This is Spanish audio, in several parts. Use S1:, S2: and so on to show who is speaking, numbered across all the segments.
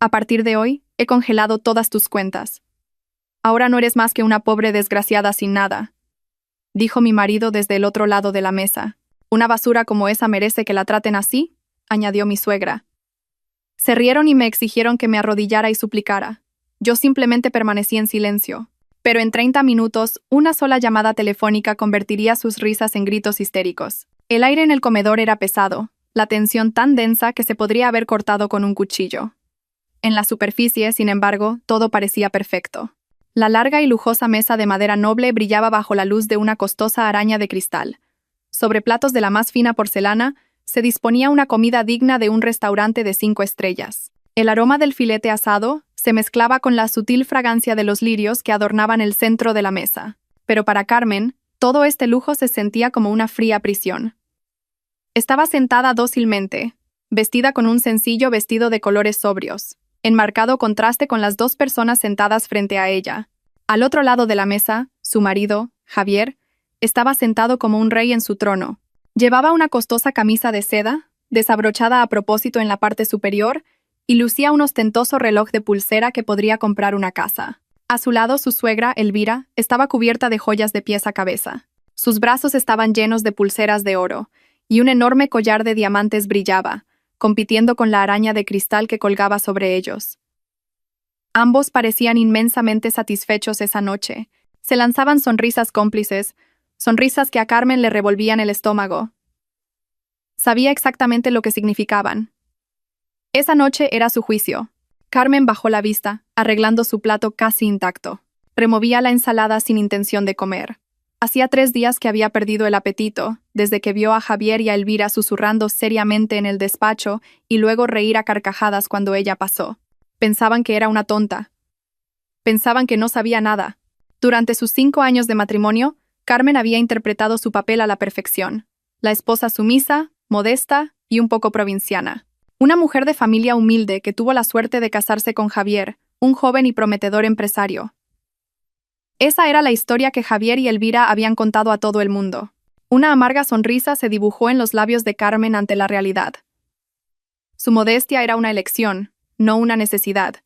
S1: A partir de hoy, he congelado todas tus cuentas. Ahora no eres más que una pobre desgraciada sin nada, dijo mi marido desde el otro lado de la mesa. Una basura como esa merece que la traten así, añadió mi suegra. Se rieron y me exigieron que me arrodillara y suplicara. Yo simplemente permanecí en silencio. Pero en 30 minutos, una sola llamada telefónica convertiría sus risas en gritos histéricos. El aire en el comedor era pesado, la tensión tan densa que se podría haber cortado con un cuchillo. En la superficie, sin embargo, todo parecía perfecto. La larga y lujosa mesa de madera noble brillaba bajo la luz de una costosa araña de cristal. Sobre platos de la más fina porcelana, se disponía una comida digna de un restaurante de 5 estrellas. El aroma del filete asado se mezclaba con la sutil fragancia de los lirios que adornaban el centro de la mesa. Pero para Carmen, todo este lujo se sentía como una fría prisión. Estaba sentada dócilmente, vestida con un sencillo vestido de colores sobrios, en marcado contraste con las dos personas sentadas frente a ella. Al otro lado de la mesa, su marido, Javier, estaba sentado como un rey en su trono. Llevaba una costosa camisa de seda, desabrochada a propósito en la parte superior, y lucía un ostentoso reloj de pulsera que podría comprar una casa. A su lado, su suegra, Elvira, estaba cubierta de joyas de pies a cabeza. Sus brazos estaban llenos de pulseras de oro, y un enorme collar de diamantes brillaba, compitiendo con la araña de cristal que colgaba sobre ellos. Ambos parecían inmensamente satisfechos esa noche. Se lanzaban sonrisas cómplices, sonrisas que a Carmen le revolvían el estómago. Sabía exactamente lo que significaban. Esa noche era su juicio. Carmen bajó la vista, arreglando su plato casi intacto. Removía la ensalada sin intención de comer. Hacía 3 días que había perdido el apetito, desde que vio a Javier y a Elvira susurrando seriamente en el despacho y luego reír a carcajadas cuando ella pasó. Pensaban que era una tonta. Pensaban que no sabía nada. Durante sus 5 años de matrimonio, Carmen había interpretado su papel a la perfección. La esposa sumisa, modesta y un poco provinciana. Una mujer de familia humilde que tuvo la suerte de casarse con Javier, un joven y prometedor empresario. Esa era la historia que Javier y Elvira habían contado a todo el mundo. Una amarga sonrisa se dibujó en los labios de Carmen ante la realidad. Su modestia era una elección, no una necesidad.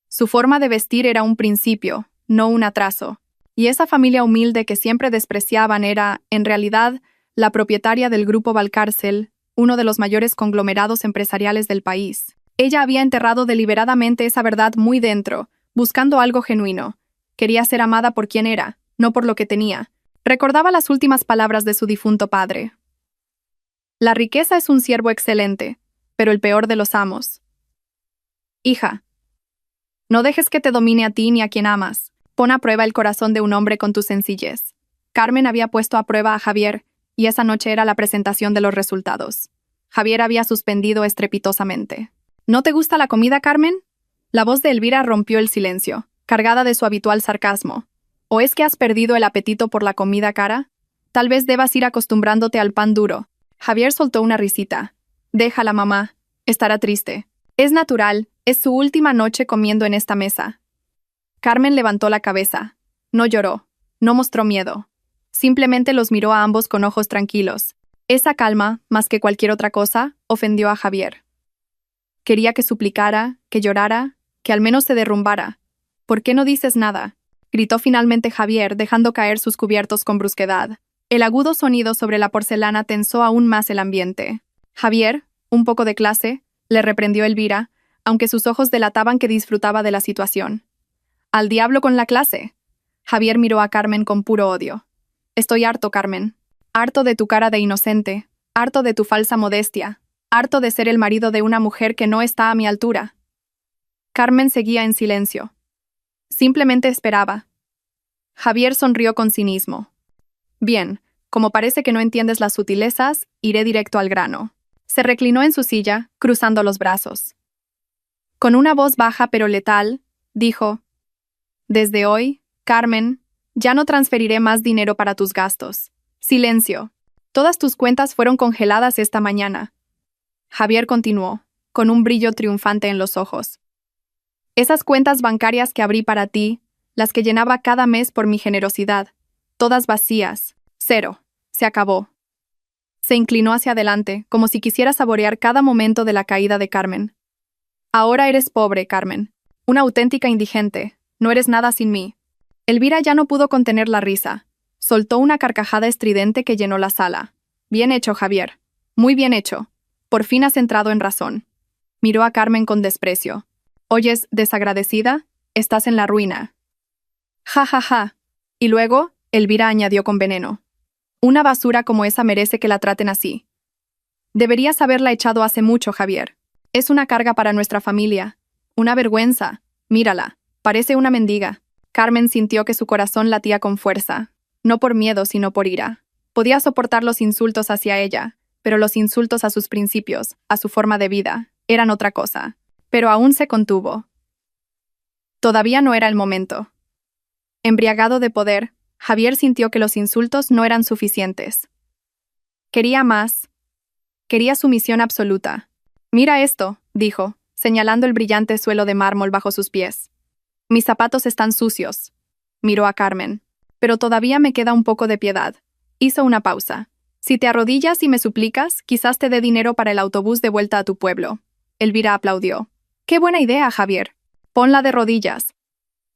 S1: Su forma de vestir era un principio, no un atraso. Y esa familia humilde que siempre despreciaban era, en realidad, la propietaria del Grupo Valcárcel, uno de los mayores conglomerados empresariales del país. Ella había enterrado deliberadamente esa verdad muy dentro, buscando algo genuino. Quería ser amada por quien era, no por lo que tenía. Recordaba las últimas palabras de su difunto padre. La riqueza es un siervo excelente, pero el peor de los amos. Hija, no dejes que te domine a ti ni a quien amas. Pon a prueba el corazón de un hombre con tu sencillez. Carmen había puesto a prueba a Javier, y esa noche era la presentación de los resultados. Javier había suspendido estrepitosamente. ¿No te gusta la comida, Carmen? La voz de Elvira rompió el silencio, cargada de su habitual sarcasmo. ¿O es que has perdido el apetito por la comida cara? Tal vez debas ir acostumbrándote al pan duro. Javier soltó una risita. Déjala, mamá. Estará triste. Es natural, es su última noche comiendo en esta mesa. Carmen levantó la cabeza. No lloró. No mostró miedo. Simplemente los miró a ambos con ojos tranquilos. Esa calma, más que cualquier otra cosa, ofendió a Javier. Quería que suplicara, que llorara, que al menos se derrumbara. ¿Por qué no dices nada?, gritó finalmente Javier, dejando caer sus cubiertos con brusquedad. El agudo sonido sobre la porcelana tensó aún más el ambiente. Javier, un poco de clase, le reprendió Elvira, aunque sus ojos delataban que disfrutaba de la situación. «¡Al diablo con la clase!». Javier miró a Carmen con puro odio. «Estoy harto, Carmen. Harto de tu cara de inocente, harto de tu falsa modestia, harto de ser el marido de una mujer que no está a mi altura». Carmen seguía en silencio. Simplemente esperaba. Javier sonrió con cinismo. «Bien, como parece que no entiendes las sutilezas, iré directo al grano». Se reclinó en su silla, cruzando los brazos. Con una voz baja pero letal, dijo: «Desde hoy, Carmen, ya no transferiré más dinero para tus gastos. Silencio. Todas tus cuentas fueron congeladas esta mañana». Javier continuó, con un brillo triunfante en los ojos. «Esas cuentas bancarias que abrí para ti, las que llenaba cada mes por mi generosidad, todas vacías. 0. Se acabó». Se inclinó hacia adelante, como si quisiera saborear cada momento de la caída de Carmen. Ahora eres pobre, Carmen. Una auténtica indigente. No eres nada sin mí. Elvira ya no pudo contener la risa. Soltó una carcajada estridente que llenó la sala. Bien hecho, Javier. Muy bien hecho. Por fin has entrado en razón. Miró a Carmen con desprecio. Oyes, desagradecida, estás en la ruina. Ja, ja, ja. Y luego, Elvira añadió con veneno. Una basura como esa merece que la traten así. Deberías haberla echado hace mucho, Javier. Es una carga para nuestra familia. Una vergüenza. Mírala. Parece una mendiga. Carmen sintió que su corazón latía con fuerza. No por miedo, sino por ira. Podía soportar los insultos hacia ella, pero los insultos a sus principios, a su forma de vida, eran otra cosa. Pero aún se contuvo. Todavía no era el momento. Embriagado de poder, Javier sintió que los insultos no eran suficientes. Quería más. Quería sumisión absoluta. Mira esto, dijo, señalando el brillante suelo de mármol bajo sus pies. Mis zapatos están sucios. Miró a Carmen. Pero todavía me queda un poco de piedad. Hizo una pausa. Si te arrodillas y me suplicas, quizás te dé dinero para el autobús de vuelta a tu pueblo. Elvira aplaudió. Qué buena idea, Javier. Ponla de rodillas.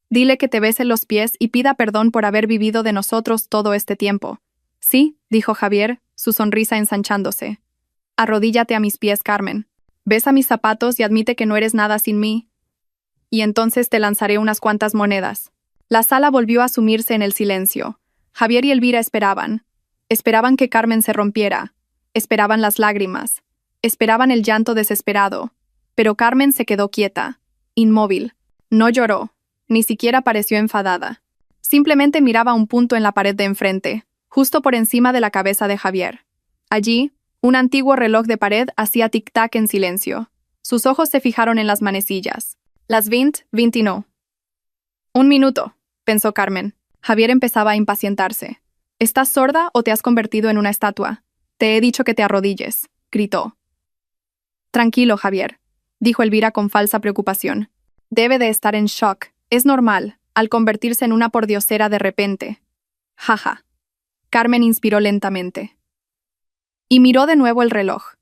S1: Dile que te bese los pies y pida perdón por haber vivido de nosotros todo este tiempo. Sí, dijo Javier, su sonrisa ensanchándose. Arrodíllate a mis pies, Carmen. Besa mis zapatos y admite que no eres nada sin mí. Y entonces te lanzaré unas cuantas monedas. La sala volvió a sumirse en el silencio. Javier y Elvira esperaban. Esperaban que Carmen se rompiera. Esperaban las lágrimas. Esperaban el llanto desesperado. Pero Carmen se quedó quieta, inmóvil. No lloró. Ni siquiera pareció enfadada. Simplemente miraba un punto en la pared de enfrente, justo por encima de la cabeza de Javier. Allí, un antiguo reloj de pared hacía tic-tac en silencio. Sus ojos se fijaron en las manecillas. Las 20:21. Un minuto, pensó Carmen. Javier empezaba a impacientarse. ¿Estás sorda o te has convertido en una estatua? Te he dicho que te arrodilles, gritó. Tranquilo, Javier, dijo Elvira con falsa preocupación. Debe de estar en shock. Es normal, al convertirse en una pordiosera de repente. Jaja. Carmen inspiró lentamente. Y miró de nuevo el reloj.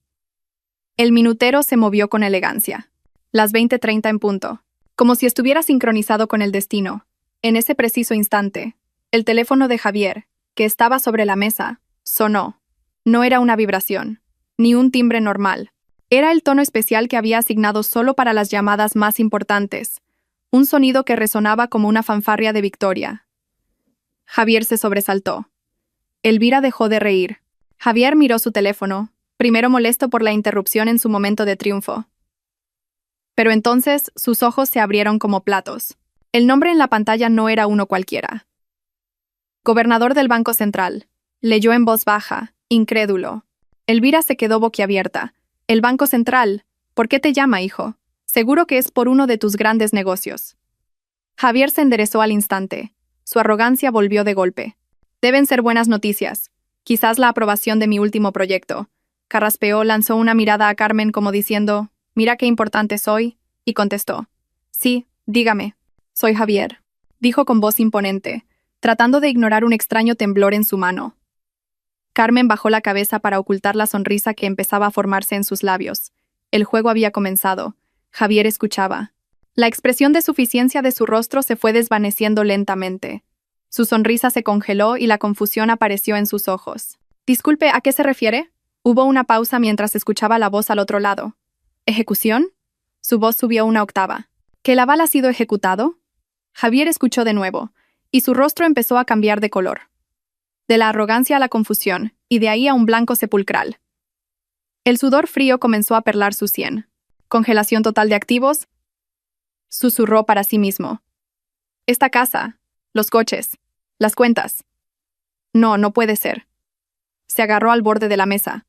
S1: El minutero se movió con elegancia. Las 20:30 en punto. Como si estuviera sincronizado con el destino. En ese preciso instante, el teléfono de Javier, que estaba sobre la mesa, sonó. No era una vibración, ni un timbre normal. Era el tono especial que había asignado solo para las llamadas más importantes. Un sonido que resonaba como una fanfarria de victoria. Javier se sobresaltó. Elvira dejó de reír. Javier miró su teléfono, primero molesto por la interrupción en su momento de triunfo. Pero entonces sus ojos se abrieron como platos. El nombre en la pantalla no era uno cualquiera. Gobernador del Banco Central. Leyó en voz baja, incrédulo. Elvira se quedó boquiabierta. El Banco Central. ¿Por qué te llama, hijo? Seguro que es por uno de tus grandes negocios. Javier se enderezó al instante. Su arrogancia volvió de golpe. Deben ser buenas noticias. Quizás la aprobación de mi último proyecto. Carraspeó, lanzó una mirada a Carmen como diciendo, «Mira qué importante soy», y contestó. «Sí, dígame. Soy Javier», dijo con voz imponente, tratando de ignorar un extraño temblor en su mano. Carmen bajó la cabeza para ocultar la sonrisa que empezaba a formarse en sus labios. El juego había comenzado. Javier escuchaba. La expresión de suficiencia de su rostro se fue desvaneciendo lentamente. Su sonrisa se congeló y la confusión apareció en sus ojos. «Disculpe, ¿a qué se refiere?» Hubo una pausa mientras escuchaba la voz al otro lado. «¿Ejecución?» Su voz subió una octava. ¿Que el aval ha sido ejecutado? Javier escuchó de nuevo, y su rostro empezó a cambiar de color. De la arrogancia a la confusión, y de ahí a un blanco sepulcral. El sudor frío comenzó a perlar su sien. «¿Congelación total de activos?» Susurró para sí mismo. «Esta casa, los coches, las cuentas. No, no puede ser». Se agarró al borde de la mesa.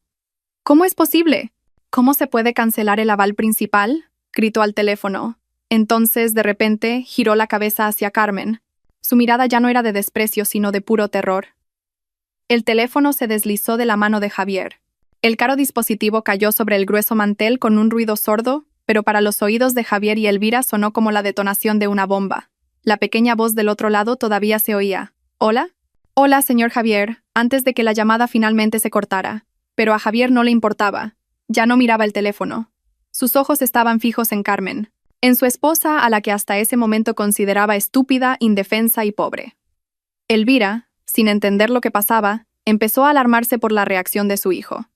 S1: «¿Cómo es posible? ¿Cómo se puede cancelar el aval principal?», gritó al teléfono. Entonces, de repente, giró la cabeza hacia Carmen. Su mirada ya no era de desprecio, sino de puro terror. El teléfono se deslizó de la mano de Javier. El caro dispositivo cayó sobre el grueso mantel con un ruido sordo, pero para los oídos de Javier y Elvira sonó como la detonación de una bomba. La pequeña voz del otro lado todavía se oía. «¿Hola?» «Hola, señor Javier», antes de que la llamada finalmente se cortara. Pero a Javier no le importaba. Ya no miraba el teléfono. Sus ojos estaban fijos en Carmen, en su esposa a la que hasta ese momento consideraba estúpida, indefensa y pobre. Elvira, sin entender lo que pasaba, empezó a alarmarse por la reacción de su hijo.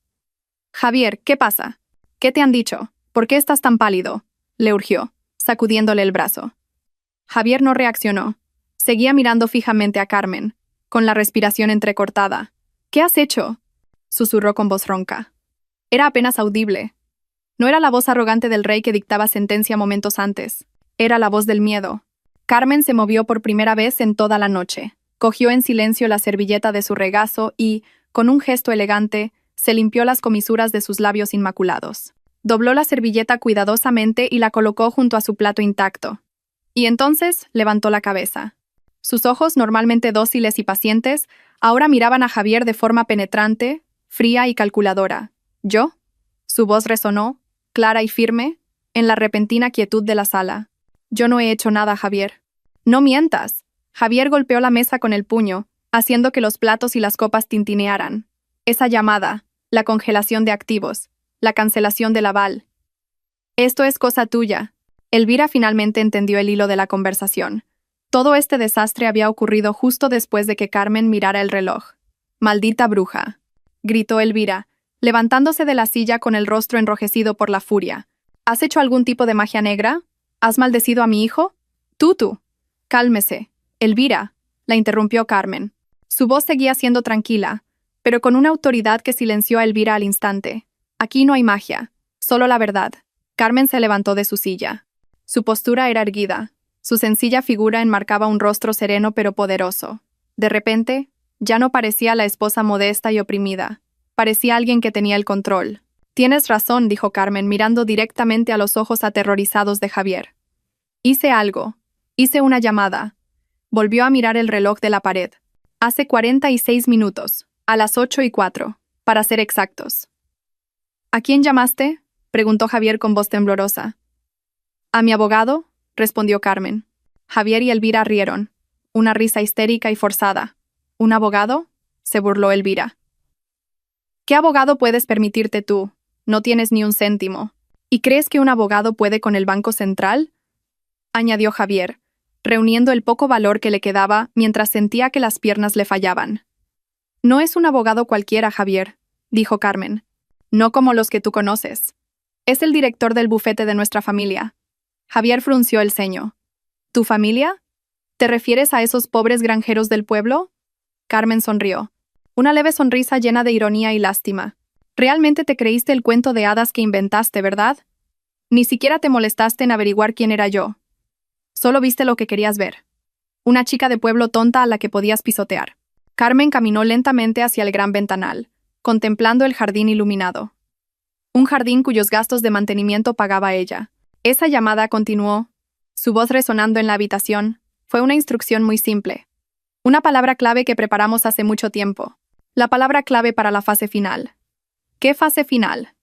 S1: «Javier, ¿qué pasa? ¿Qué te han dicho? ¿Por qué estás tan pálido?», le urgió, sacudiéndole el brazo. Javier no reaccionó. Seguía mirando fijamente a Carmen, con la respiración entrecortada. «¿Qué has hecho?», susurró con voz ronca. Era apenas audible. No era la voz arrogante del rey que dictaba sentencia momentos antes. Era la voz del miedo. Carmen se movió por primera vez en toda la noche. Cogió en silencio la servilleta de su regazo y, con un gesto elegante, se limpió las comisuras de sus labios inmaculados. Dobló la servilleta cuidadosamente y la colocó junto a su plato intacto. Y entonces levantó la cabeza. Sus ojos, normalmente dóciles y pacientes, ahora miraban a Javier de forma penetrante, fría y calculadora. «¿Yo?», su voz resonó, clara y firme, en la repentina quietud de la sala. «Yo no he hecho nada, Javier». «No mientas». Javier golpeó la mesa con el puño, haciendo que los platos y las copas tintinearan. Esa llamada, la congelación de activos, la cancelación del aval. «Esto es cosa tuya». Elvira finalmente entendió el hilo de la conversación. Todo este desastre había ocurrido justo después de que Carmen mirara el reloj. «Maldita bruja», gritó Elvira, levantándose de la silla con el rostro enrojecido por la furia. «¿Has hecho algún tipo de magia negra? ¿Has maldecido a mi hijo?» «Tú. Cálmese». «Elvira», la interrumpió Carmen. Su voz seguía siendo tranquila, pero con una autoridad que silenció a Elvira al instante. «Aquí no hay magia, solo la verdad». Carmen se levantó de su silla. Su postura era erguida. Su sencilla figura enmarcaba un rostro sereno pero poderoso. De repente, ya no parecía la esposa modesta y oprimida. Parecía alguien que tenía el control. «Tienes razón», dijo Carmen, mirando directamente a los ojos aterrorizados de Javier. «Hice algo. Hice una llamada». Volvió a mirar el reloj de la pared. «Hace 46 minutos, a las 8:04, para ser exactos». «¿A quién llamaste?», preguntó Javier con voz temblorosa. «A mi abogado», respondió Carmen. Javier y Elvira rieron. Una risa histérica y forzada. «¿Un abogado?», se burló Elvira. «¿Qué abogado puedes permitirte tú? No tienes ni un céntimo. ¿Y crees que un abogado puede con el Banco Central?», añadió Javier, reuniendo el poco valor que le quedaba mientras sentía que las piernas le fallaban. «No es un abogado cualquiera, Javier», dijo Carmen. «No como los que tú conoces. Es el director del bufete de nuestra familia». Javier frunció el ceño. «¿Tu familia? ¿Te refieres a esos pobres granjeros del pueblo?». Carmen sonrió. Una leve sonrisa llena de ironía y lástima. «Realmente te creíste el cuento de hadas que inventaste, ¿verdad? Ni siquiera te molestaste en averiguar quién era yo. Solo viste lo que querías ver. Una chica de pueblo tonta a la que podías pisotear». Carmen caminó lentamente hacia el gran ventanal, contemplando el jardín iluminado. Un jardín cuyos gastos de mantenimiento pagaba ella. Esa llamada continuó, su voz resonando en la habitación. Fue una instrucción muy simple. Una palabra clave que preparamos hace mucho tiempo. La palabra clave para la fase final. «¿Qué fase final?»,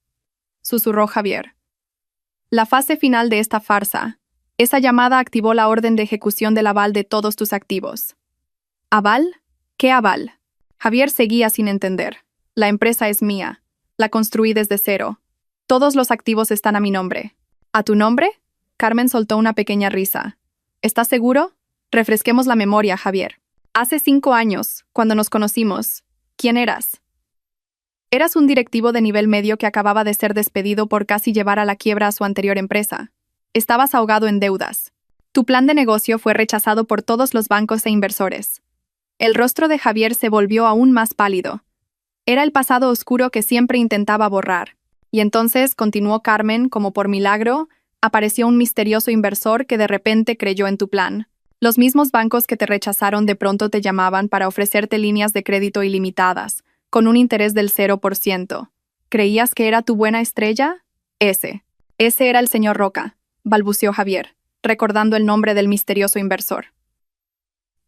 S1: susurró Javier. «La fase final de esta farsa. Esa llamada activó la orden de ejecución del aval de todos tus activos». «¿Aval? ¿Qué aval?». Javier seguía sin entender. «La empresa es mía. La construí desde cero. Todos los activos están a mi nombre». «¿A tu nombre?». Carmen soltó una pequeña risa. «¿Estás seguro?». Refresquemos la memoria, Javier. Hace 5 años, cuando nos conocimos, ¿quién eras? Eras un directivo de nivel medio que acababa de ser despedido por casi llevar a la quiebra a su anterior empresa. Estabas ahogado en deudas. Tu plan de negocio fue rechazado por todos los bancos e inversores. El rostro de Javier se volvió aún más pálido. Era el pasado oscuro que siempre intentaba borrar. Y entonces, continuó Carmen, como por milagro, apareció un misterioso inversor que de repente creyó en tu plan. Los mismos bancos que te rechazaron de pronto te llamaban para ofrecerte líneas de crédito ilimitadas, con un interés del 0%. ¿Creías que era tu buena estrella? Ese era el señor Roca, balbuceó Javier, recordando el nombre del misterioso inversor.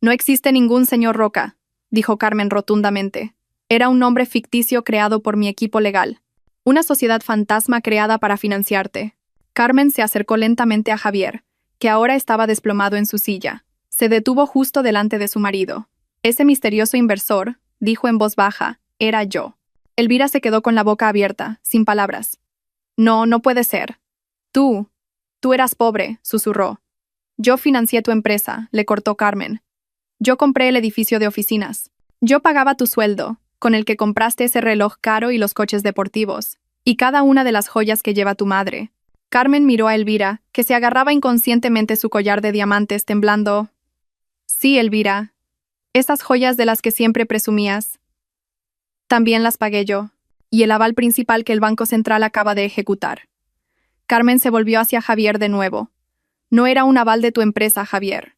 S1: «No existe ningún señor Roca», dijo Carmen rotundamente. «Era un nombre ficticio creado por mi equipo legal. Una sociedad fantasma creada para financiarte». Carmen se acercó lentamente a Javier, que ahora estaba desplomado en su silla. Se detuvo justo delante de su marido. «Ese misterioso inversor», dijo en voz baja, «era yo». Elvira se quedó con la boca abierta, sin palabras. «No, no puede ser». Tú eras pobre, susurró. Yo financié tu empresa, le cortó Carmen. Yo compré el edificio de oficinas. Yo pagaba tu sueldo, con el que compraste ese reloj caro y los coches deportivos, y cada una de las joyas que lleva tu madre. Carmen miró a Elvira, que se agarraba inconscientemente su collar de diamantes, temblando. Sí, Elvira. Esas joyas de las que siempre presumías. También las pagué yo, y el aval principal que el Banco Central acaba de ejecutar. Carmen se volvió hacia Javier de nuevo. No era un aval de tu empresa, Javier.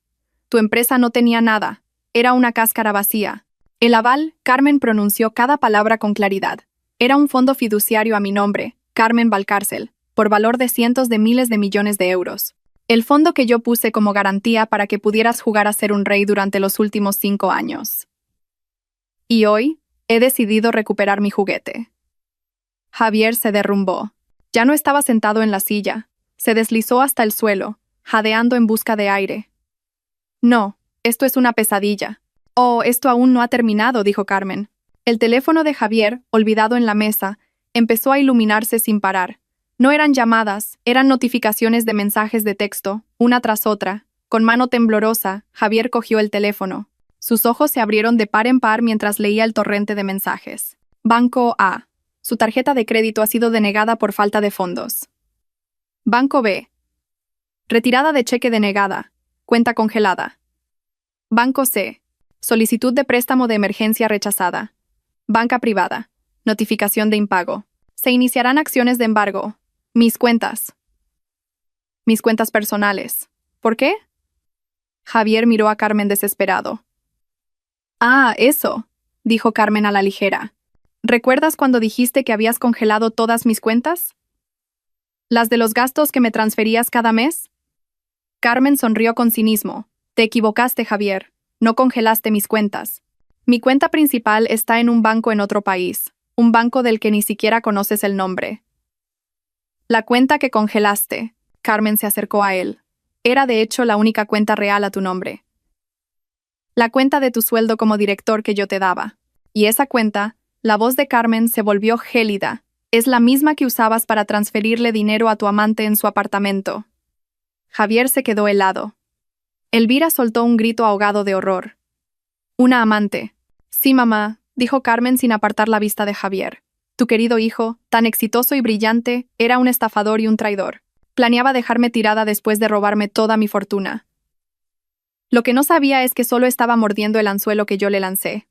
S1: Tu empresa no tenía nada. Era una cáscara vacía. El aval, Carmen pronunció cada palabra con claridad. Era un fondo fiduciario a mi nombre, Carmen Valcárcel, por valor de cientos de miles de millones de euros. El fondo que yo puse como garantía para que pudieras jugar a ser un rey durante los últimos 5 años. Y hoy, he decidido recuperar mi juguete. Javier se derrumbó. Ya no estaba sentado en la silla. Se deslizó hasta el suelo, jadeando en busca de aire. No, esto es una pesadilla. Oh, esto aún no ha terminado, dijo Carmen. El teléfono de Javier, olvidado en la mesa, empezó a iluminarse sin parar. No eran llamadas, eran notificaciones de mensajes de texto, una tras otra. Con mano temblorosa, Javier cogió el teléfono. Sus ojos se abrieron de par en par mientras leía el torrente de mensajes. Banco A. Su tarjeta de crédito ha sido denegada por falta de fondos. Banco B. Retirada de cheque denegada. Cuenta congelada. Banco C. Solicitud de préstamo de emergencia rechazada. Banca privada. Notificación de impago. Se iniciarán acciones de embargo. Mis cuentas. Mis cuentas personales. ¿Por qué? Javier miró a Carmen desesperado. Ah, eso, dijo Carmen a la ligera. ¿Recuerdas cuando dijiste que habías congelado todas mis cuentas? ¿Las de los gastos que me transferías cada mes? Carmen sonrió con cinismo. Te equivocaste, Javier. No congelaste mis cuentas. Mi cuenta principal está en un banco en otro país, un banco del que ni siquiera conoces el nombre. La cuenta que congelaste, Carmen se acercó a él, era de hecho la única cuenta real a tu nombre. La cuenta de tu sueldo como director que yo te daba. Y esa cuenta, la voz de Carmen se volvió gélida, es la misma que usabas para transferirle dinero a tu amante en su apartamento. Javier se quedó helado. Elvira soltó un grito ahogado de horror. Una amante. Sí, mamá, dijo Carmen sin apartar la vista de Javier. Tu querido hijo, tan exitoso y brillante, era un estafador y un traidor. Planeaba dejarme tirada después de robarme toda mi fortuna. Lo que no sabía es que solo estaba mordiendo el anzuelo que yo le lancé.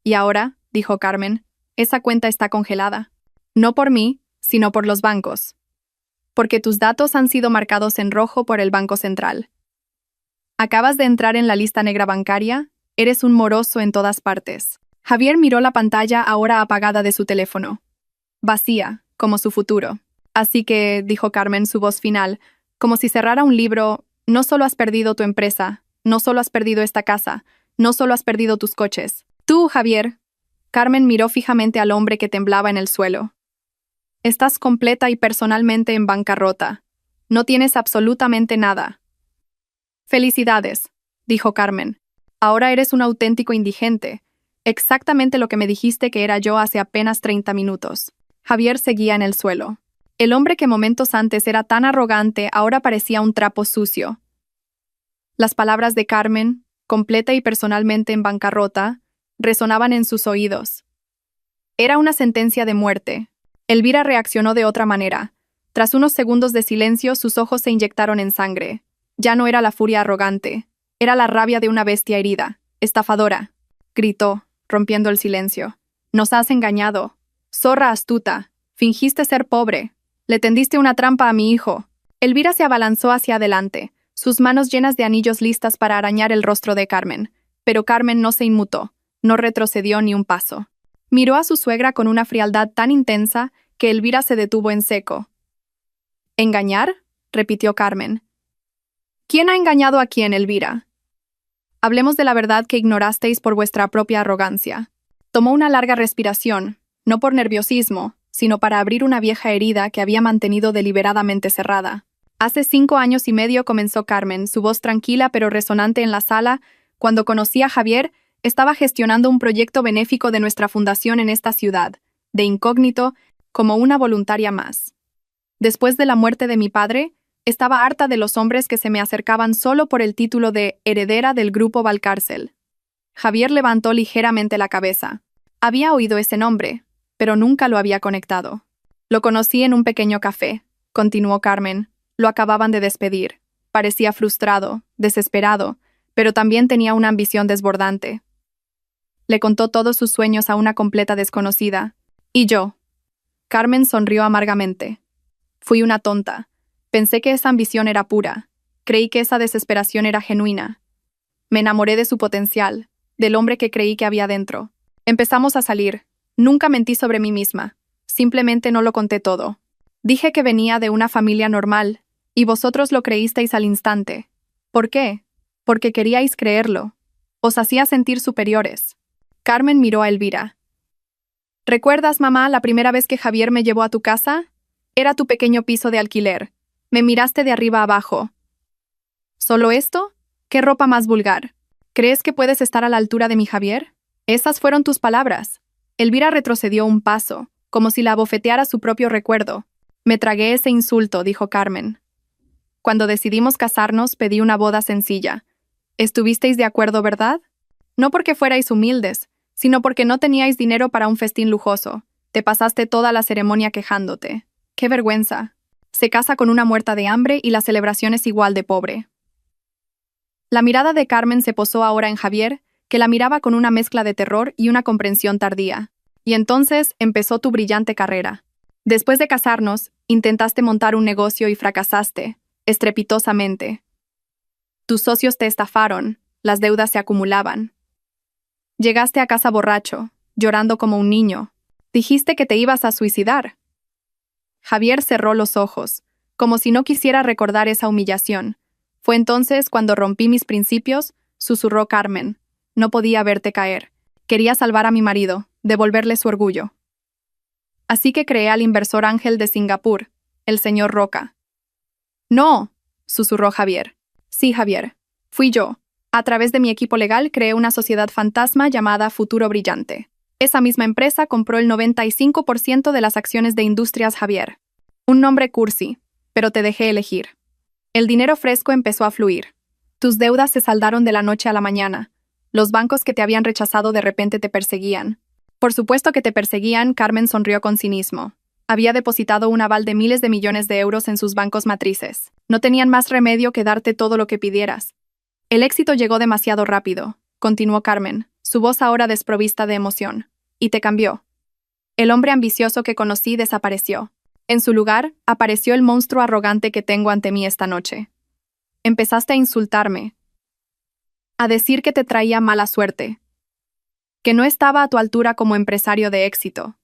S1: Y ahora, dijo Carmen, esa cuenta está congelada. No por mí, sino por los bancos. Porque tus datos han sido marcados en rojo por el Banco Central. Acabas de entrar en la lista negra bancaria, eres un moroso en todas partes. Javier miró la pantalla ahora apagada de su teléfono. Vacía, como su futuro. Así que, dijo Carmen su voz final, como si cerrara un libro, no solo has perdido tu empresa, no solo has perdido esta casa, no solo has perdido tus coches. Tú, Javier. Carmen miró fijamente al hombre que temblaba en el suelo. Estás completa y personalmente en bancarrota. No tienes absolutamente nada. Felicidades, dijo Carmen. Ahora eres un auténtico indigente. Exactamente lo que me dijiste que era yo hace apenas 30 minutos. Javier seguía en el suelo. El hombre que momentos antes era tan arrogante ahora parecía un trapo sucio. Las palabras de Carmen, completa y personalmente en bancarrota, resonaban en sus oídos. Era una sentencia de muerte. Elvira reaccionó de otra manera. Tras unos segundos de silencio, sus ojos se inyectaron en sangre. Ya no era la furia arrogante. Era la rabia de una bestia herida. Estafadora, gritó, rompiendo el silencio. Nos has engañado. Zorra astuta. Fingiste ser pobre. Le tendiste una trampa a mi hijo. Elvira se abalanzó hacia adelante, sus manos llenas de anillos listas para arañar el rostro de Carmen. Pero Carmen no se inmutó, no retrocedió ni un paso. Miró a su suegra con una frialdad tan intensa que Elvira se detuvo en seco. ¿Engañar?, repitió Carmen. ¿Quién ha engañado a quién, Elvira? Hablemos de la verdad que ignorasteis por vuestra propia arrogancia. Tomó una larga respiración, no por nerviosismo, sino para abrir una vieja herida que había mantenido deliberadamente cerrada. Hace 5 años y medio comenzó Carmen, su voz tranquila pero resonante en la sala. Cuando conocí a Javier, estaba gestionando un proyecto benéfico de nuestra fundación en esta ciudad, de incógnito, como una voluntaria más. Después de la muerte de mi padre, estaba harta de los hombres que se me acercaban solo por el título de heredera del grupo Valcárcel. Javier levantó ligeramente la cabeza. Había oído ese nombre, pero nunca lo había conectado. Lo conocí en un pequeño café, continuó Carmen. Lo acababan de despedir. Parecía frustrado, desesperado, pero también tenía una ambición desbordante. Le contó todos sus sueños a una completa desconocida. ¿Y yo? Carmen sonrió amargamente. Fui una tonta. Pensé que esa ambición era pura. Creí que esa desesperación era genuina. Me enamoré de su potencial, del hombre que creí que había dentro. Empezamos a salir. Nunca mentí sobre mí misma. Simplemente no lo conté todo. Dije que venía de una familia normal, y vosotros lo creísteis al instante. ¿Por qué? Porque queríais creerlo. Os hacía sentir superiores. Carmen miró a Elvira. ¿Recuerdas, mamá, la primera vez que Javier me llevó a tu casa? Era tu pequeño piso de alquiler. Me miraste de arriba abajo. ¿Solo esto? ¿Qué ropa más vulgar? ¿Crees que puedes estar a la altura de mi Javier? Esas fueron tus palabras. Elvira retrocedió un paso, como si la abofeteara su propio recuerdo. Me tragué ese insulto, dijo Carmen. Cuando decidimos casarnos, pedí una boda sencilla. ¿Estuvisteis de acuerdo, verdad? No porque fuerais humildes, sino porque no teníais dinero para un festín lujoso. Te pasaste toda la ceremonia quejándote. ¡Qué vergüenza! Se casa con una muerta de hambre y la celebración es igual de pobre. La mirada de Carmen se posó ahora en Javier, que la miraba con una mezcla de terror y una comprensión tardía. Y entonces empezó tu brillante carrera. Después de casarnos, intentaste montar un negocio y fracasaste, estrepitosamente. Tus socios te estafaron, las deudas se acumulaban. Llegaste a casa borracho, llorando como un niño. Dijiste que te ibas a suicidar. Javier cerró los ojos, como si no quisiera recordar esa humillación. Fue entonces cuando rompí mis principios, susurró Carmen. No podía verte caer. Quería salvar a mi marido, devolverle su orgullo. Así que creé al inversor ángel de Singapur, el señor Roca. No, susurró Javier. Sí, Javier. Fui yo. A través de mi equipo legal creé una sociedad fantasma llamada Futuro Brillante. Esa misma empresa compró el 95% de las acciones de Industrias Javier. Un nombre cursi, pero te dejé elegir. El dinero fresco empezó a fluir. Tus deudas se saldaron de la noche a la mañana. Los bancos que te habían rechazado de repente te perseguían. Por supuesto que te perseguían, Carmen sonrió con cinismo. Había depositado un aval de miles de millones de euros en sus bancos matrices. No tenían más remedio que darte todo lo que pidieras. El éxito llegó demasiado rápido, continuó Carmen, su voz ahora desprovista de emoción. Y te cambió. El hombre ambicioso que conocí desapareció. En su lugar, apareció el monstruo arrogante que tengo ante mí esta noche. Empezaste a insultarme. A decir que te traía mala suerte. Que no estaba a tu altura como empresario de éxito.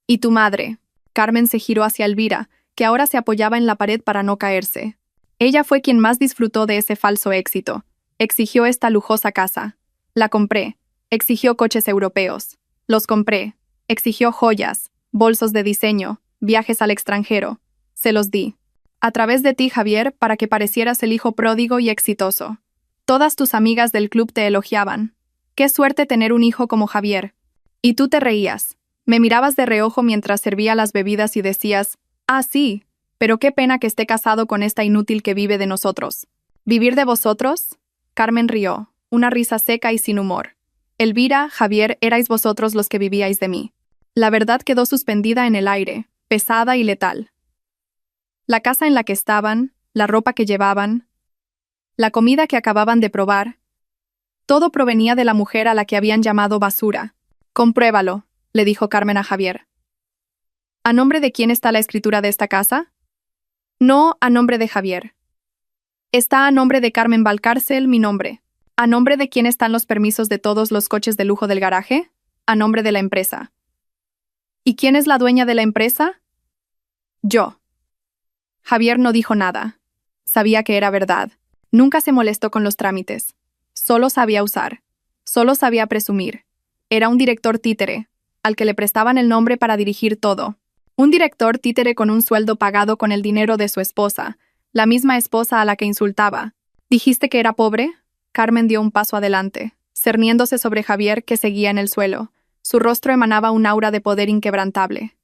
S1: Y tu madre. Carmen se giró hacia Elvira, que ahora se apoyaba en la pared para no caerse. Ella fue quien más disfrutó de ese falso éxito. Exigió esta lujosa casa. La compré. Exigió coches europeos. Los compré. Exigió joyas, bolsos de diseño, viajes al extranjero. Se los di. A través de ti, Javier, para que parecieras el hijo pródigo y exitoso. Todas tus amigas del club te elogiaban. Qué suerte tener un hijo como Javier. Y tú te reías. Me mirabas de reojo mientras servía las bebidas y decías, ah, sí, pero qué pena que esté casado con esta inútil que vive de nosotros. ¿Vivir de vosotros? Carmen rió, una risa seca y sin humor. Elvira, Javier, erais vosotros los que vivíais de mí. La verdad quedó suspendida en el aire, pesada y letal. La casa en la que estaban, la ropa que llevaban, la comida que acababan de probar, todo provenía de la mujer a la que habían llamado basura. Compruébalo, le dijo Carmen a Javier. ¿A nombre de quién está la escritura de esta casa? No, a nombre de Javier. Está a nombre de Carmen Valcárcel, mi nombre. ¿A nombre de quién están los permisos de todos los coches de lujo del garaje? A nombre de la empresa. ¿Y quién es la dueña de la empresa? Yo. Javier no dijo nada. Sabía que era verdad. Nunca se molestó con los trámites. Solo sabía usar. Solo sabía presumir. Era un director títere, al que le prestaban el nombre para dirigir todo. Un director títere con un sueldo pagado con el dinero de su esposa, la misma esposa a la que insultaba. ¿Dijiste que era pobre? Carmen dio un paso adelante, cerniéndose sobre Javier, que seguía en el suelo. Su rostro emanaba un aura de poder inquebrantable.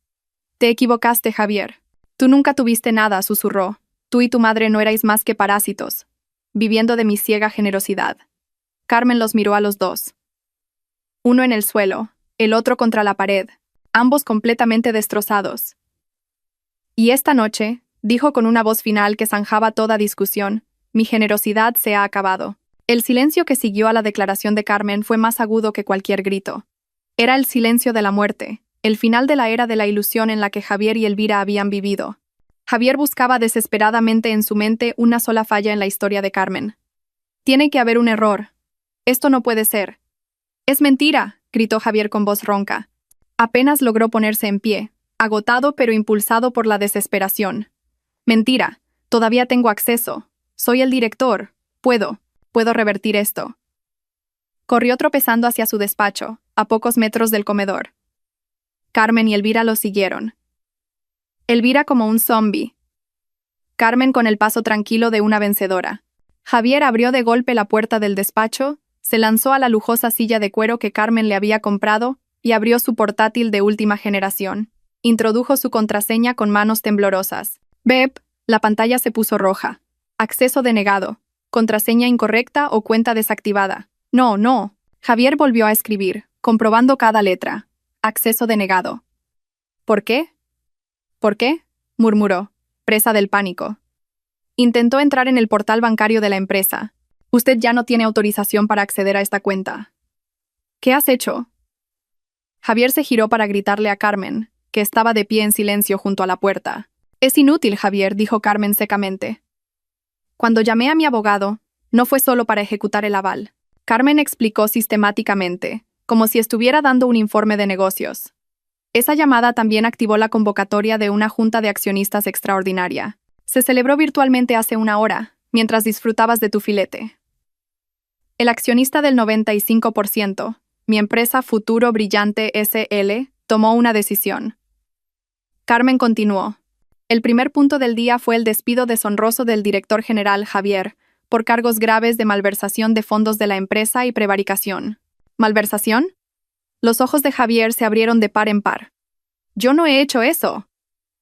S1: Te equivocaste, Javier. Tú nunca tuviste nada, susurró. Tú y tu madre no erais más que parásitos, viviendo de mi ciega generosidad. Carmen los miró a los dos. Uno en el suelo, el otro contra la pared, ambos completamente destrozados. Y esta noche, dijo con una voz final que zanjaba toda discusión, mi generosidad se ha acabado. El silencio que siguió a la declaración de Carmen fue más agudo que cualquier grito. Era el silencio de la muerte, el final de la era de la ilusión en la que Javier y Elvira habían vivido. Javier buscaba desesperadamente en su mente una sola falla en la historia de Carmen. Tiene que haber un error. Esto no puede ser. Es mentira, gritó Javier con voz ronca. Apenas logró ponerse en pie, agotado pero impulsado por la desesperación. Mentira, todavía tengo acceso. Soy el director. Puedo revertir esto. Corrió tropezando hacia su despacho, a pocos metros del comedor. Carmen y Elvira lo siguieron. Elvira como un zombi. Carmen con el paso tranquilo de una vencedora. Javier abrió de golpe la puerta del despacho, se lanzó a la lujosa silla de cuero que Carmen le había comprado y abrió su portátil de última generación. Introdujo su contraseña con manos temblorosas. Bep, la pantalla se puso roja. Acceso denegado. Contraseña incorrecta o cuenta desactivada. No. Javier volvió a escribir, comprobando cada letra. Acceso denegado. ¿Por qué? ¿Por qué? Murmuró, presa del pánico. Intentó entrar en el portal bancario de la empresa. Usted ya no tiene autorización para acceder a esta cuenta. ¿Qué has hecho? Javier se giró para gritarle a Carmen, que estaba de pie en silencio junto a la puerta. Es inútil, Javier, dijo Carmen secamente. Cuando llamé a mi abogado, no fue solo para ejecutar el aval. Carmen explicó sistemáticamente, como si estuviera dando un informe de negocios. Esa llamada también activó la convocatoria de una junta de accionistas extraordinaria. Se celebró virtualmente hace una hora, mientras disfrutabas de tu filete. El accionista del 95%, mi empresa Futuro Brillante SL, tomó una decisión. Carmen continuó. El primer punto del día fue el despido deshonroso del director general Javier, por cargos graves de malversación de fondos de la empresa y prevaricación. ¿Malversación? Los ojos de Javier se abrieron de par en par. Yo no he hecho eso.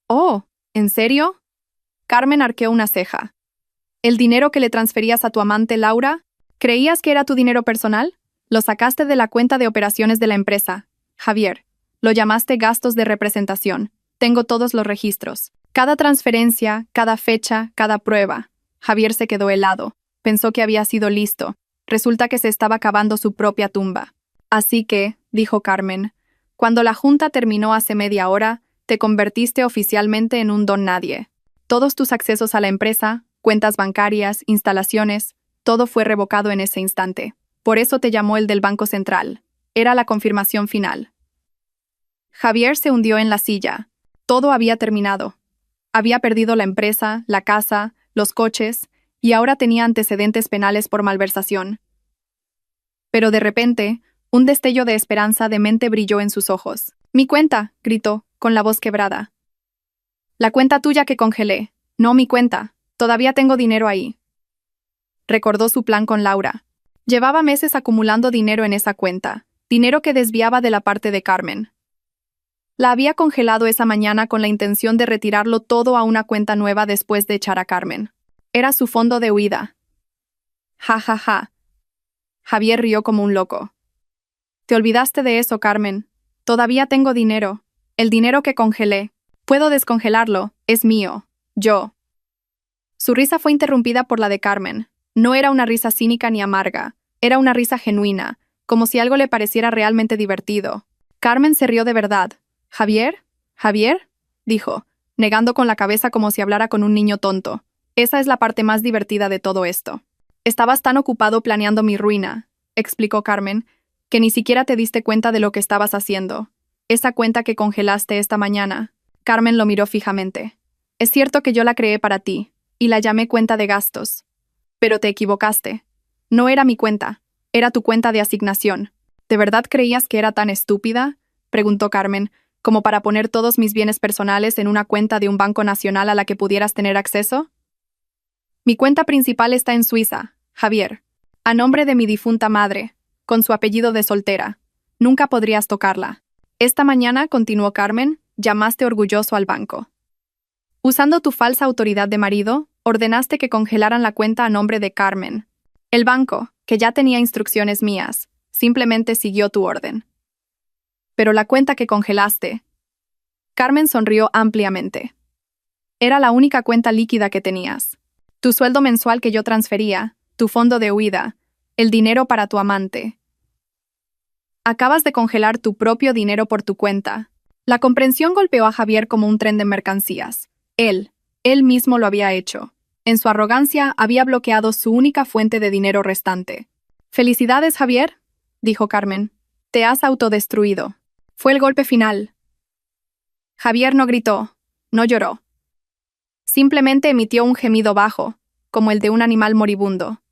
S1: Oh, ¿en serio? Carmen arqueó una ceja. ¿El dinero que le transferías a tu amante Laura? ¿Creías que era tu dinero personal? Lo sacaste de la cuenta de operaciones de la empresa. Javier, lo llamaste gastos de representación. Tengo todos los registros. Cada transferencia, cada fecha, cada prueba. Javier se quedó helado. Pensó que había sido listo. Resulta que se estaba cavando su propia tumba. Así que, dijo Carmen, cuando la junta terminó hace media hora, te convertiste oficialmente en un don nadie. Todos tus accesos a la empresa, cuentas bancarias, instalaciones, todo fue revocado en ese instante. Por eso te llamó el del Banco Central. Era la confirmación final. Javier se hundió en la silla. Todo había terminado. Había perdido la empresa, la casa, los coches, y ahora tenía antecedentes penales por malversación. Pero de repente, un destello de esperanza demente brilló en sus ojos. «Mi cuenta», gritó, con la voz quebrada. «La cuenta tuya que congelé. No mi cuenta. Todavía tengo dinero ahí». Recordó su plan con Laura. Llevaba meses acumulando dinero en esa cuenta, dinero que desviaba de la parte de Carmen. La había congelado esa mañana con la intención de retirarlo todo a una cuenta nueva después de echar a Carmen. Era su fondo de huida. Ja, ja, ja. Javier rió como un loco. Te olvidaste de eso, Carmen. Todavía tengo dinero. El dinero que congelé. Puedo descongelarlo. Es mío. Yo. Su risa fue interrumpida por la de Carmen. No era una risa cínica ni amarga. Era una risa genuina, como si algo le pareciera realmente divertido. Carmen se rió de verdad. «¿Javier? ¿Javier?», dijo, negando con la cabeza como si hablara con un niño tonto. Esa es la parte más divertida de todo esto. Estabas tan ocupado planeando mi ruina, explicó Carmen, que ni siquiera te diste cuenta de lo que estabas haciendo. Esa cuenta que congelaste esta mañana. Carmen lo miró fijamente. Es cierto que yo la creé para ti, y la llamé cuenta de gastos. Pero te equivocaste. No era mi cuenta, era tu cuenta de asignación. ¿De verdad creías que era tan estúpida?, preguntó Carmen, como para poner todos mis bienes personales en una cuenta de un banco nacional a la que pudieras tener acceso. Mi cuenta principal está en Suiza, Javier, a nombre de mi difunta madre, con su apellido de soltera. Nunca podrías tocarla. Esta mañana, continuó Carmen, llamaste orgulloso al banco. Usando tu falsa autoridad de marido, ordenaste que congelaran la cuenta a nombre de Carmen. El banco, que ya tenía instrucciones mías, simplemente siguió tu orden. Pero la cuenta que congelaste... Carmen sonrió ampliamente. Era la única cuenta líquida que tenías. Tu sueldo mensual que yo transfería, tu fondo de huida, el dinero para tu amante. Acabas de congelar tu propio dinero por tu cuenta. La comprensión golpeó a Javier como un tren de mercancías. Él mismo lo había hecho. En su arrogancia había bloqueado su única fuente de dinero restante. «Felicidades, Javier», dijo Carmen. «Te has autodestruido». Fue el golpe final. Javier no gritó, no lloró. Simplemente emitió un gemido bajo, como el de un animal moribundo.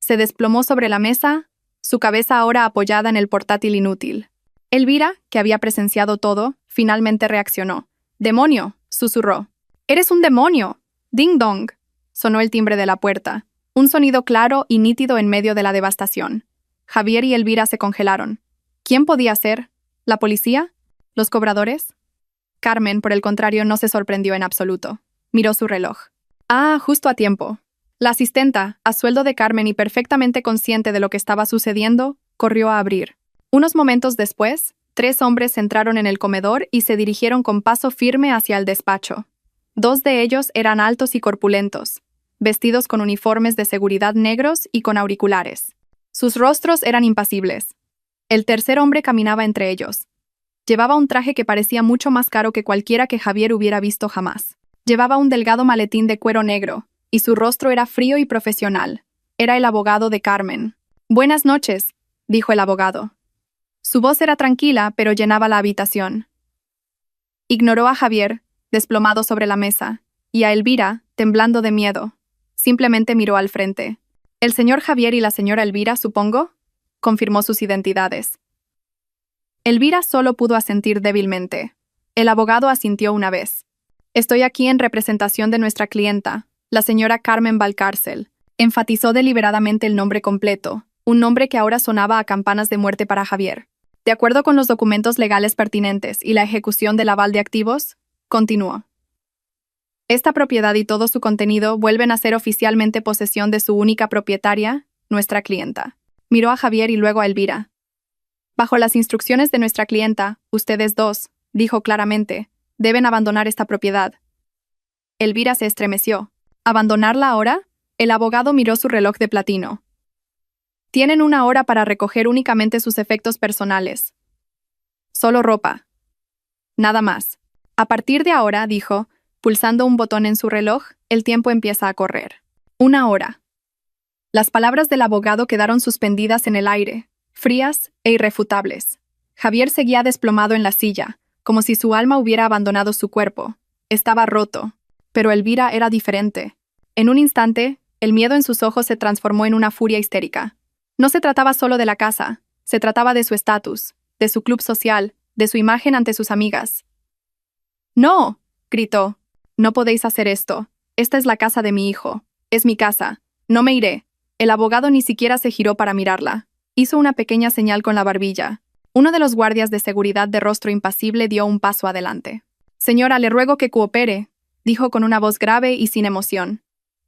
S1: Se desplomó sobre la mesa, su cabeza ahora apoyada en el portátil inútil. Elvira, que había presenciado todo, finalmente reaccionó. «¡Demonio!», susurró. «¡Eres un demonio!». «Ding dong», sonó el timbre de la puerta, un sonido claro y nítido en medio de la devastación. Javier y Elvira se congelaron. ¿Quién podía ser? ¿La policía? ¿Los cobradores? Carmen, por el contrario, no se sorprendió en absoluto. Miró su reloj. «Ah, justo a tiempo». La asistenta, a sueldo de Carmen y perfectamente consciente de lo que estaba sucediendo, corrió a abrir. Unos momentos después, 3 hombres entraron en el comedor y se dirigieron con paso firme hacia el despacho. 2 de ellos eran altos y corpulentos, vestidos con uniformes de seguridad negros y con auriculares. Sus rostros eran impasibles. El tercer hombre caminaba entre ellos. Llevaba un traje que parecía mucho más caro que cualquiera que Javier hubiera visto jamás. Llevaba un delgado maletín de cuero negro, y su rostro era frío y profesional. Era el abogado de Carmen. «Buenas noches», dijo el abogado. Su voz era tranquila, pero llenaba la habitación. Ignoró a Javier, desplomado sobre la mesa, y a Elvira, temblando de miedo. Simplemente miró al frente. «El señor Javier y la señora Elvira, supongo», confirmó sus identidades. Elvira solo pudo asentir débilmente. El abogado asintió una vez. «Estoy aquí en representación de nuestra clienta, la señora Carmen Valcárcel», enfatizó deliberadamente el nombre completo, un nombre que ahora sonaba a campanas de muerte para Javier. «De acuerdo con los documentos legales pertinentes y la ejecución del aval de activos», continuó. «Esta propiedad y todo su contenido vuelven a ser oficialmente posesión de su única propietaria, nuestra clienta». Miró a Javier y luego a Elvira. «Bajo las instrucciones de nuestra clienta, ustedes 2, dijo claramente, deben abandonar esta propiedad». Elvira se estremeció. «¿Abandonarla ahora?». El abogado miró su reloj de platino. «Tienen 1 hora para recoger únicamente sus efectos personales. Solo ropa. Nada más. A partir de ahora», dijo, pulsando un botón en su reloj, «el tiempo empieza a correr». 1 hora. Las palabras del abogado quedaron suspendidas en el aire, frías e irrefutables. Javier seguía desplomado en la silla, como si su alma hubiera abandonado su cuerpo. Estaba roto. Pero Elvira era diferente. En un instante, el miedo en sus ojos se transformó en una furia histérica. No se trataba solo de la casa, se trataba de su estatus, de su club social, de su imagen ante sus amigas. «¡No!», gritó. «No podéis hacer esto. Esta es la casa de mi hijo. Es mi casa. No me iré». El abogado ni siquiera se giró para mirarla. Hizo una pequeña señal con la barbilla. Uno de los guardias de seguridad de rostro impasible dio un paso adelante. «Señora, le ruego que coopere», dijo con una voz grave y sin emoción.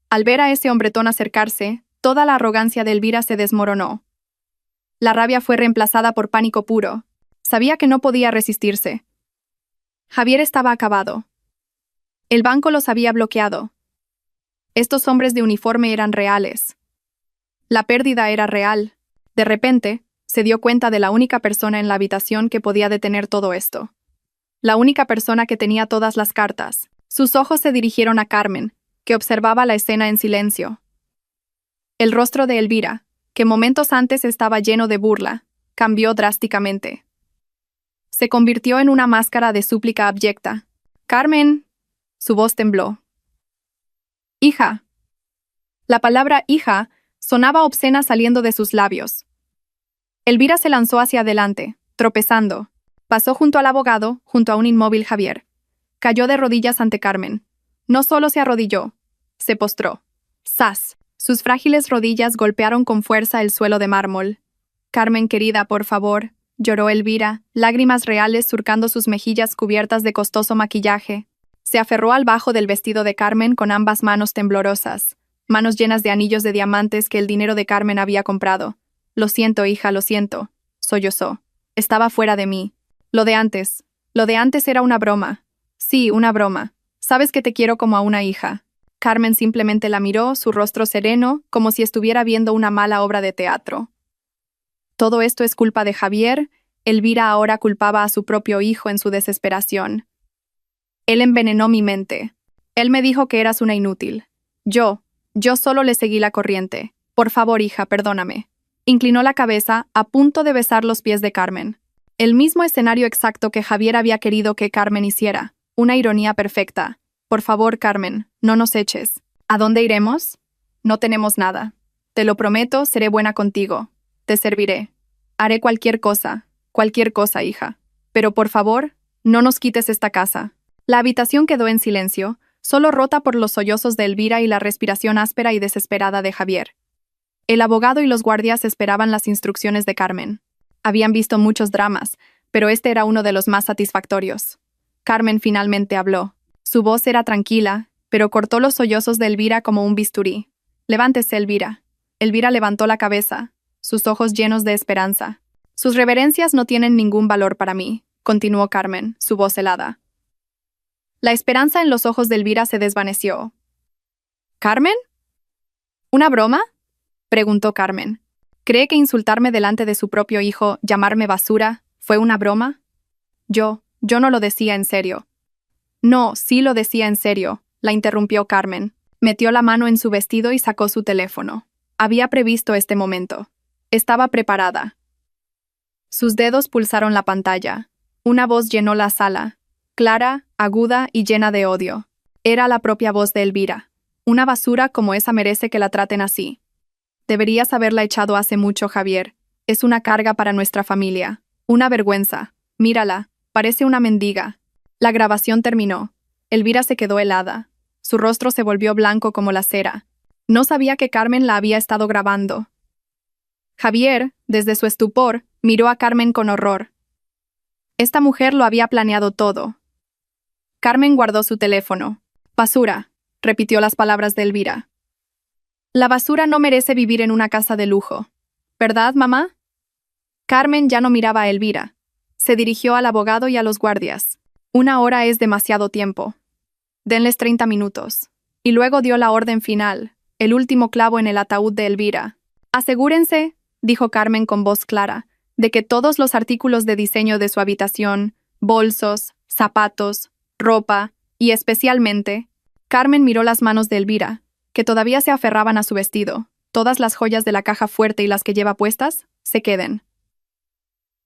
S1: Al ver a ese hombretón acercarse, toda la arrogancia de Elvira se desmoronó. La rabia fue reemplazada por pánico puro. Sabía que no podía resistirse. Javier estaba acabado. El banco los había bloqueado. Estos hombres de uniforme eran reales. La pérdida era real. De repente, se dio cuenta de la única persona en la habitación que podía detener todo esto. La única persona que tenía todas las cartas. Sus ojos se dirigieron a Carmen, que observaba la escena en silencio. El rostro de Elvira, que momentos antes estaba lleno de burla, cambió drásticamente. Se convirtió en una máscara de súplica abyecta. «¡Carmen!». Su voz tembló. «¡Hija!». La palabra hija sonaba obscena saliendo de sus labios. Elvira se lanzó hacia adelante, tropezando. Pasó junto al abogado, junto a un inmóvil Javier. Cayó de rodillas ante Carmen. No solo se arrodilló, se postró. ¡Zas! Sus frágiles rodillas golpearon con fuerza el suelo de mármol. «Carmen querida, por favor», lloró Elvira, lágrimas reales surcando sus mejillas cubiertas de costoso maquillaje. Se aferró al bajo del vestido de Carmen con ambas manos temblorosas, manos llenas de anillos de diamantes que el dinero de Carmen había comprado. Lo siento, hija, lo siento, sollozó. Estaba fuera de mí. Lo de antes era una broma. Sí, una broma. Sabes que te quiero como a una hija. Carmen simplemente la miró, su rostro sereno, como si estuviera viendo una mala obra de teatro. Todo esto es culpa de Javier. Elvira ahora culpaba a su propio hijo en su desesperación. Él envenenó mi mente. Él me dijo que eras una inútil. Yo solo le seguí la corriente. Por favor, hija, perdóname. Inclinó la cabeza, a punto de besar los pies de Carmen. El mismo escenario exacto que Javier había querido que Carmen hiciera. Una ironía perfecta. Por favor, Carmen, no nos eches. ¿A dónde iremos? No tenemos nada. Te lo prometo, seré buena contigo. Te serviré. Haré cualquier cosa, hija. Pero por favor, no nos quites esta casa. La habitación quedó en silencio, solo rota por los sollozos de Elvira y la respiración áspera y desesperada de Javier. El abogado y los guardias esperaban las instrucciones de Carmen. Habían visto muchos dramas, pero este era uno de los más satisfactorios. Carmen finalmente habló. Su voz era tranquila, pero cortó los sollozos de Elvira como un bisturí. Levántese, Elvira. Elvira levantó la cabeza, sus ojos llenos de esperanza. Sus reverencias no tienen ningún valor para mí, continuó Carmen, su voz helada. La esperanza en los ojos de Elvira se desvaneció. ¿Carmen? ¿Una broma? Preguntó Carmen. ¿Cree que insultarme delante de su propio hijo, llamarme basura, fue una broma? Yo no lo decía en serio. No, sí lo decía en serio, la interrumpió Carmen. Metió la mano en su vestido y sacó su teléfono. Había previsto este momento. Estaba preparada. Sus dedos pulsaron la pantalla. Una voz llenó la sala, clara, aguda y llena de odio. Era la propia voz de Elvira. Una basura como esa merece que la traten así. Deberías haberla echado hace mucho, Javier. Es una carga para nuestra familia. Una vergüenza. Mírala, parece una mendiga. La grabación terminó. Elvira se quedó helada. Su rostro se volvió blanco como la cera. No sabía que Carmen la había estado grabando. Javier, desde su estupor, miró a Carmen con horror. Esta mujer lo había planeado todo. Carmen guardó su teléfono. Basura, repitió las palabras de Elvira. La basura no merece vivir en una casa de lujo. ¿Verdad, mamá? Carmen ya no miraba a Elvira. Se dirigió al abogado y a los guardias. 1 hora es demasiado tiempo. Denles 30 minutos. Y luego dio la orden final, el último clavo en el ataúd de Elvira. Asegúrense, dijo Carmen con voz clara, de que todos los artículos de diseño de su habitación, bolsos, zapatos, ropa y especialmente, Carmen miró las manos de Elvira, que todavía se aferraban a su vestido. Todas las joyas de la caja fuerte y las que lleva puestas, se queden.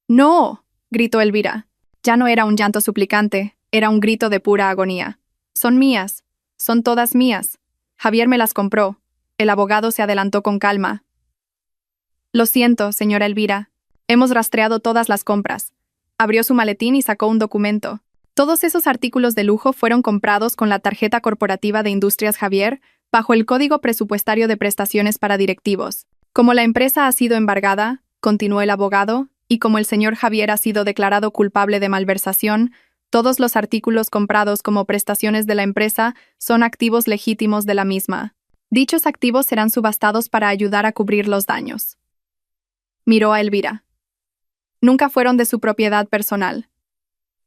S1: ¡No!, gritó Elvira. Ya no era un llanto suplicante, era un grito de pura agonía. Son mías, son todas mías. Javier me las compró. El abogado se adelantó con calma. Lo siento, señora Elvira. Hemos rastreado todas las compras. Abrió su maletín y sacó un documento. Todos esos artículos de lujo fueron comprados con la tarjeta corporativa de Industrias Javier, bajo el Código Presupuestario de Prestaciones para Directivos. Como la empresa ha sido embargada, continuó el abogado, y como el señor Javier ha sido declarado culpable de malversación, todos los artículos comprados como prestaciones de la empresa son activos legítimos de la misma. Dichos activos serán subastados para ayudar a cubrir los daños. Miró a Elvira. Nunca fueron de su propiedad personal.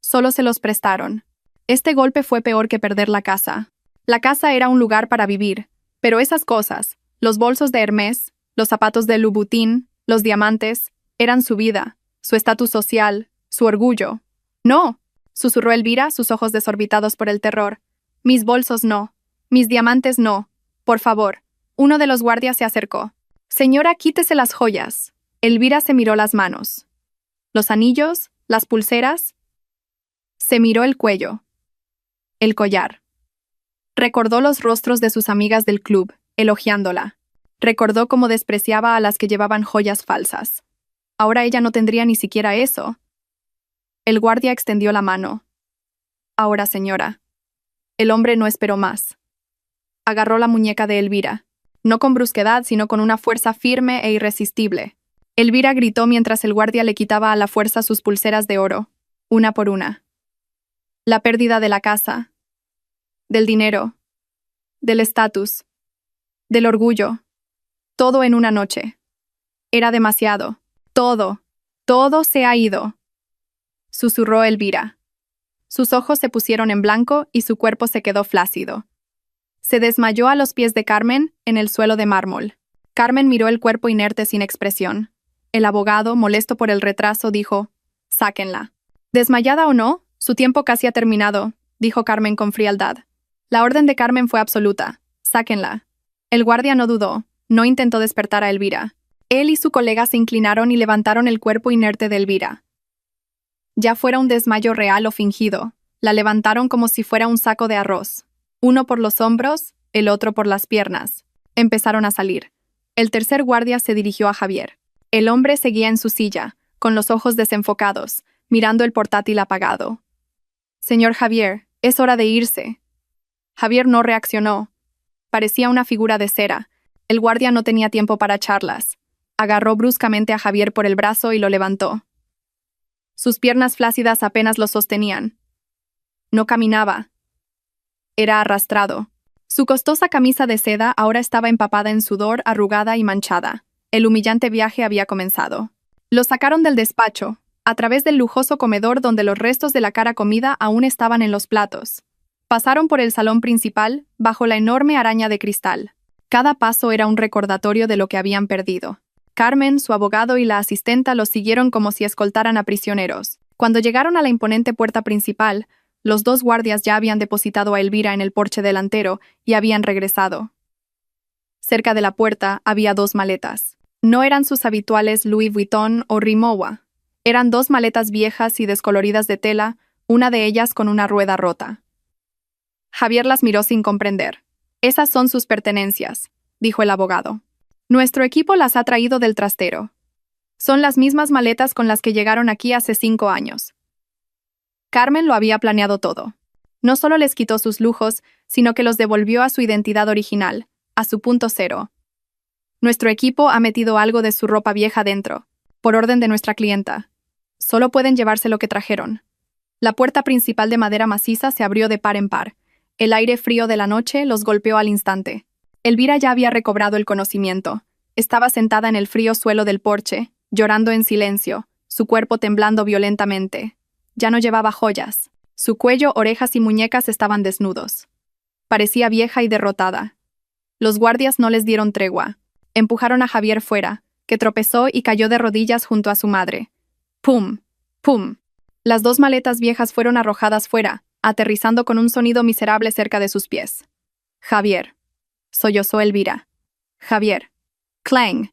S1: Solo se los prestaron. Este golpe fue peor que perder la casa. La casa era un lugar para vivir, pero esas cosas, los bolsos de Hermès, los zapatos de Louboutin, los diamantes, eran su vida, su estatus social, su orgullo. No, susurró Elvira, sus ojos desorbitados por el terror. Mis bolsos no, mis diamantes no. Por favor. Uno de los guardias se acercó. Señora, quítese las joyas. Elvira se miró las manos. ¿Los anillos? ¿Las pulseras? Se miró el cuello. El collar. Recordó los rostros de sus amigas del club, elogiándola. Recordó cómo despreciaba a las que llevaban joyas falsas. Ahora ella no tendría ni siquiera eso. El guardia extendió la mano. Ahora, señora. El hombre no esperó más. Agarró la muñeca de Elvira, no con brusquedad, sino con una fuerza firme e irresistible. Elvira gritó mientras el guardia le quitaba a la fuerza sus pulseras de oro, una por una. La pérdida de la casa. del dinero, del estatus, del orgullo. Todo en una noche. Era demasiado. Todo se ha ido, susurró Elvira. Sus ojos se pusieron en blanco y su cuerpo se quedó flácido. Se desmayó a los pies de Carmen, en el suelo de mármol. Carmen miró el cuerpo inerte sin expresión. El abogado, molesto por el retraso, dijo: «Sáquenla». «Desmayada o no, su tiempo casi ha terminado», dijo Carmen con frialdad. La orden de Carmen fue absoluta: «Sáquenla». El guardia no dudó, no intentó despertar a Elvira. Él y su colega se inclinaron y levantaron el cuerpo inerte de Elvira. Ya fuera un desmayo real o fingido, la levantaron como si fuera un saco de arroz. Uno por los hombros, el otro por las piernas. Empezaron a salir. El tercer guardia se dirigió a Javier. El hombre seguía en su silla, con los ojos desenfocados, mirando el portátil apagado. «Señor Javier, es hora de irse». Javier no reaccionó. Parecía una figura de cera. El guardia no tenía tiempo para charlas. Agarró bruscamente a Javier por el brazo y lo levantó. Sus piernas flácidas apenas lo sostenían. No caminaba. Era arrastrado. Su costosa camisa de seda ahora estaba empapada en sudor, arrugada y manchada. El humillante viaje había comenzado. Lo sacaron del despacho, a través del lujoso comedor donde los restos de la cara comida aún estaban en los platos. Pasaron por el salón principal, bajo la enorme araña de cristal. Cada paso era un recordatorio de lo que habían perdido. Carmen, su abogado y la asistenta los siguieron como si escoltaran a prisioneros. Cuando llegaron a la imponente puerta principal, los dos guardias ya habían depositado a Elvira en el porche delantero y habían regresado. Cerca de la puerta había dos maletas. No eran sus habituales Louis Vuitton o Rimowa. Eran dos maletas viejas y descoloridas de tela, una de ellas con una rueda rota. Javier las miró sin comprender. «Esas son sus pertenencias», dijo el abogado. «Nuestro equipo las ha traído del trastero. Son las mismas maletas con las que llegaron aquí hace 5 años». Carmen lo había planeado todo. No solo les quitó sus lujos, sino que los devolvió a su identidad original, a su punto cero. «Nuestro equipo ha metido algo de su ropa vieja dentro, por orden de nuestra clienta. Solo pueden llevarse lo que trajeron». La puerta principal de madera maciza se abrió de par en par. El aire frío de la noche los golpeó al instante. Elvira ya había recobrado el conocimiento. Estaba sentada en el frío suelo del porche, llorando en silencio, su cuerpo temblando violentamente. Ya no llevaba joyas. Su cuello, orejas y muñecas estaban desnudos. Parecía vieja y derrotada. Los guardias no les dieron tregua. Empujaron a Javier fuera, que tropezó y cayó de rodillas junto a su madre. ¡Pum! ¡Pum! Las dos maletas viejas fueron arrojadas fuera, aterrizando con un sonido miserable cerca de sus pies. «Javier», sollozó Elvira. «Javier». ¡Clang!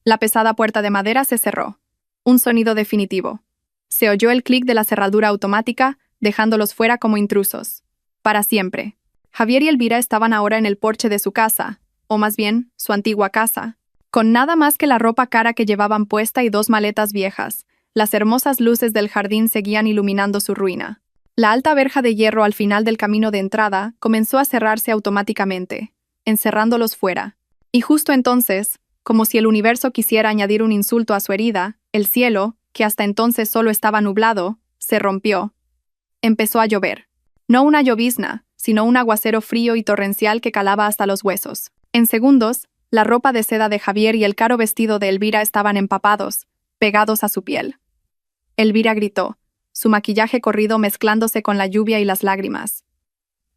S1: La pesada puerta de madera se cerró. Un sonido definitivo. Se oyó el clic de la cerradura automática, dejándolos fuera como intrusos. Para siempre. Javier y Elvira estaban ahora en el porche de su casa, o más bien, su antigua casa, con nada más que la ropa cara que llevaban puesta y dos maletas viejas. Las hermosas luces del jardín seguían iluminando su ruina. La alta verja de hierro al final del camino de entrada comenzó a cerrarse automáticamente, encerrándolos fuera. Y justo entonces, como si el universo quisiera añadir un insulto a su herida, el cielo, que hasta entonces solo estaba nublado, se rompió. Empezó a llover. No una llovizna, sino un aguacero frío y torrencial que calaba hasta los huesos. En segundos, la ropa de seda de Javier y el caro vestido de Elvira estaban empapados, pegados a su piel. Elvira gritó, su maquillaje corrido mezclándose con la lluvia y las lágrimas.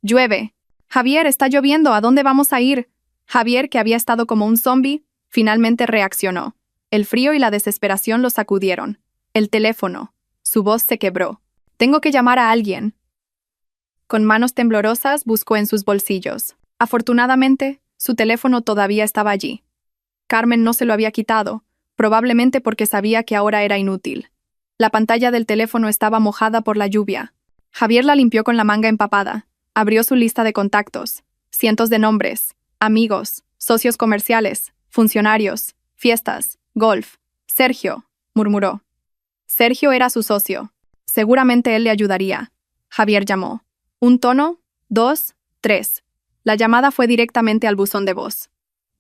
S1: «¡Llueve! Javier, está lloviendo, ¿a dónde vamos a ir?» Javier, que había estado como un zombi, finalmente reaccionó. El frío y la desesperación lo sacudieron. El teléfono. Su voz se quebró. «Tengo que llamar a alguien». Con manos temblorosas buscó en sus bolsillos. Afortunadamente, su teléfono todavía estaba allí. Carmen no se lo había quitado, probablemente porque sabía que ahora era inútil. La pantalla del teléfono estaba mojada por la lluvia. Javier la limpió con la manga empapada. Abrió su lista de contactos. Cientos de nombres. Amigos, socios comerciales, funcionarios, fiestas, golf. «Sergio», murmuró. Sergio era su socio. Seguramente él le ayudaría. Javier llamó. Un tono, 2, 3. La llamada fue directamente al buzón de voz.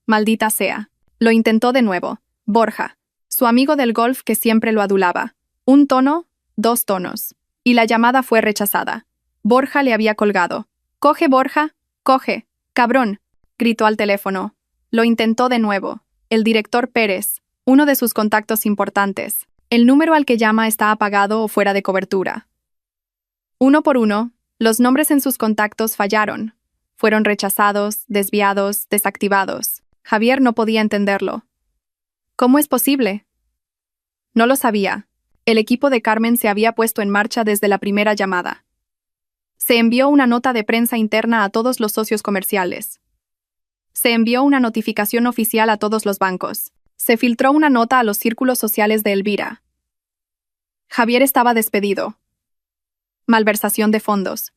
S1: Maldita sea. Lo intentó de nuevo. Borja, su amigo del golf que siempre lo adulaba. Un tono, 2 tonos. Y la llamada fue rechazada. Borja le había colgado. «Coge, Borja, coge, cabrón», gritó al teléfono. Lo intentó de nuevo. El director Pérez, uno de sus contactos importantes. El número al que llama está apagado o fuera de cobertura. Uno por uno, los nombres en sus contactos fallaron. Fueron rechazados, desviados, desactivados. Javier no podía entenderlo. ¿Cómo es posible? No lo sabía. El equipo de Carmen se había puesto en marcha desde la primera llamada. Se envió una nota de prensa interna a todos los socios comerciales. Se envió una notificación oficial a todos los bancos. Se filtró una nota a los círculos sociales de Elvira. Javier estaba despedido. Malversación de fondos.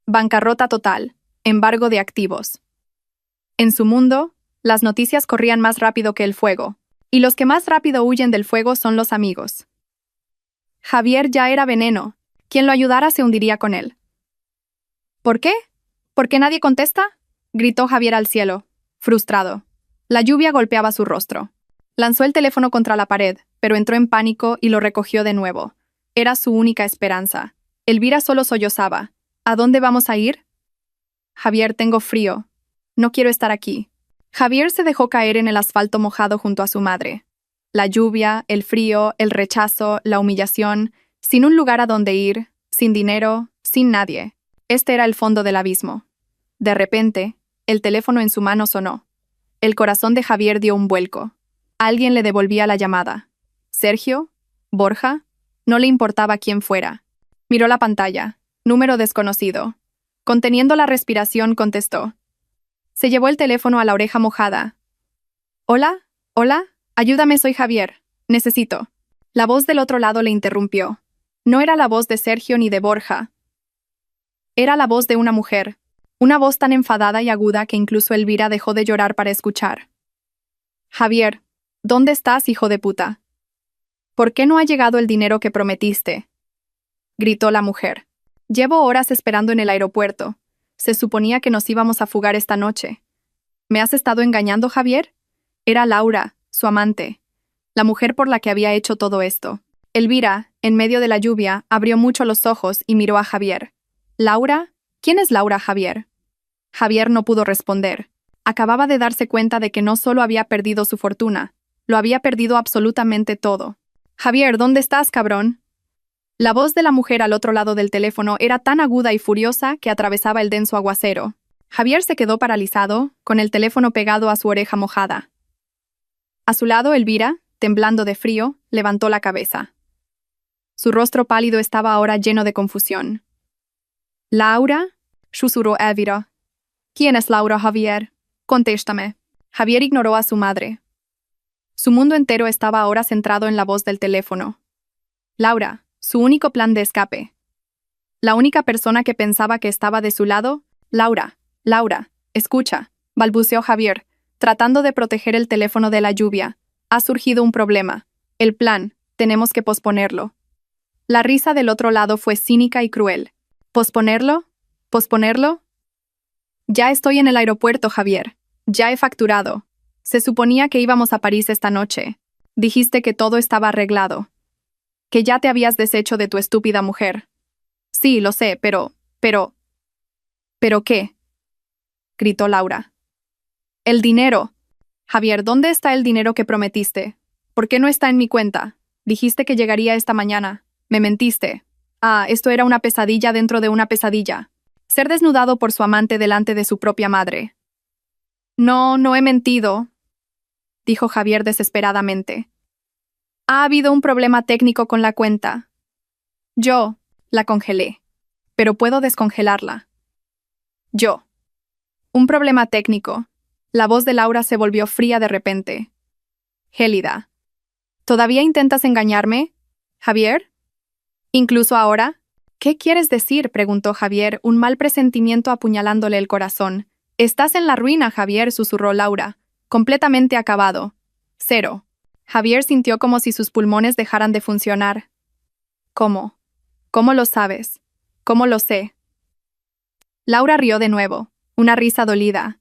S1: Bancarrota total. Embargo de activos. En su mundo, las noticias corrían más rápido que el fuego. Y los que más rápido huyen del fuego son los amigos. Javier ya era veneno. Quien lo ayudara se hundiría con él. ¿Por qué? ¿Por qué nadie contesta?, gritó Javier al cielo, frustrado. La lluvia golpeaba su rostro. Lanzó el teléfono contra la pared, pero entró en pánico y lo recogió de nuevo. Era su única esperanza. Elvira solo sollozaba. ¿A dónde vamos a ir? Javier, tengo frío. No quiero estar aquí. Javier se dejó caer en el asfalto mojado junto a su madre. La lluvia, el frío, el rechazo, la humillación, sin un lugar a donde ir, sin dinero, sin nadie. Este era el fondo del abismo. De repente, el teléfono en su mano sonó. El corazón de Javier dio un vuelco. Alguien le devolvía la llamada. ¿Sergio? ¿Borja? No le importaba quién fuera. Miró la pantalla. Número desconocido. Conteniendo la respiración, contestó. Se llevó el teléfono a la oreja mojada. «Hola, hola, ayúdame, soy Javier. Necesito». La voz del otro lado le interrumpió. No era la voz de Sergio ni de Borja. Era la voz de una mujer. Una voz tan enfadada y aguda que incluso Elvira dejó de llorar para escuchar. «Javier, ¿dónde estás, hijo de puta? ¿Por qué no ha llegado el dinero que prometiste?», gritó la mujer. «Llevo horas esperando en el aeropuerto. Se suponía que nos íbamos a fugar esta noche. ¿Me has estado engañando, Javier?». Era Laura, su amante, la mujer por la que había hecho todo esto. Elvira, en medio de la lluvia, abrió mucho los ojos y miró a Javier. «¿Laura? ¿Quién es Laura, Javier?». Javier no pudo responder. Acababa de darse cuenta de que no solo había perdido su fortuna, lo había perdido absolutamente todo. «Javier, ¿dónde estás, cabrón?». La voz de la mujer al otro lado del teléfono era tan aguda y furiosa que atravesaba el denso aguacero. Javier se quedó paralizado, con el teléfono pegado a su oreja mojada. A su lado, Elvira, temblando de frío, levantó la cabeza. Su rostro pálido estaba ahora lleno de confusión. «¿Laura?», susurró Elvira. «¿Quién es Laura, Javier? Contéstame». Javier ignoró a su madre. Su mundo entero estaba ahora centrado en la voz del teléfono. Laura, su único plan de escape. La única persona que pensaba que estaba de su lado. «Laura, Laura, escucha», balbuceó Javier, tratando de proteger el teléfono de la lluvia. «Ha surgido un problema. El plan, tenemos que posponerlo». La risa del otro lado fue cínica y cruel. «¿Posponerlo? ¿Posponerlo? Ya estoy en el aeropuerto, Javier. Ya he facturado. Se suponía que íbamos a París esta noche. Dijiste que todo estaba arreglado. Que ya te habías deshecho de tu estúpida mujer». «Sí, lo sé, pero... ¿Pero qué?», gritó Laura. «El dinero. Javier, ¿dónde está el dinero que prometiste? ¿Por qué no está en mi cuenta? Dijiste que llegaría esta mañana. Me mentiste. Ah, esto era una pesadilla dentro de una pesadilla. Ser desnudado por su amante delante de su propia madre». «No, no he mentido», dijo Javier desesperadamente. «Ha habido un problema técnico con la cuenta. Yo la congelé, pero puedo descongelarla. Yo». «Un problema técnico». La voz de Laura se volvió fría de repente. «Gélida. ¿Todavía intentas engañarme, Javier? ¿Incluso ahora?». «¿Qué quieres decir?», preguntó Javier, un mal presentimiento apuñalándole el corazón. «Estás en la ruina, Javier», susurró Laura. «Completamente acabado. Cero». Javier sintió como si sus pulmones dejaran de funcionar. «¿Cómo? ¿Cómo lo sabes? ¿Cómo lo sé?». Laura rió de nuevo, una risa dolida.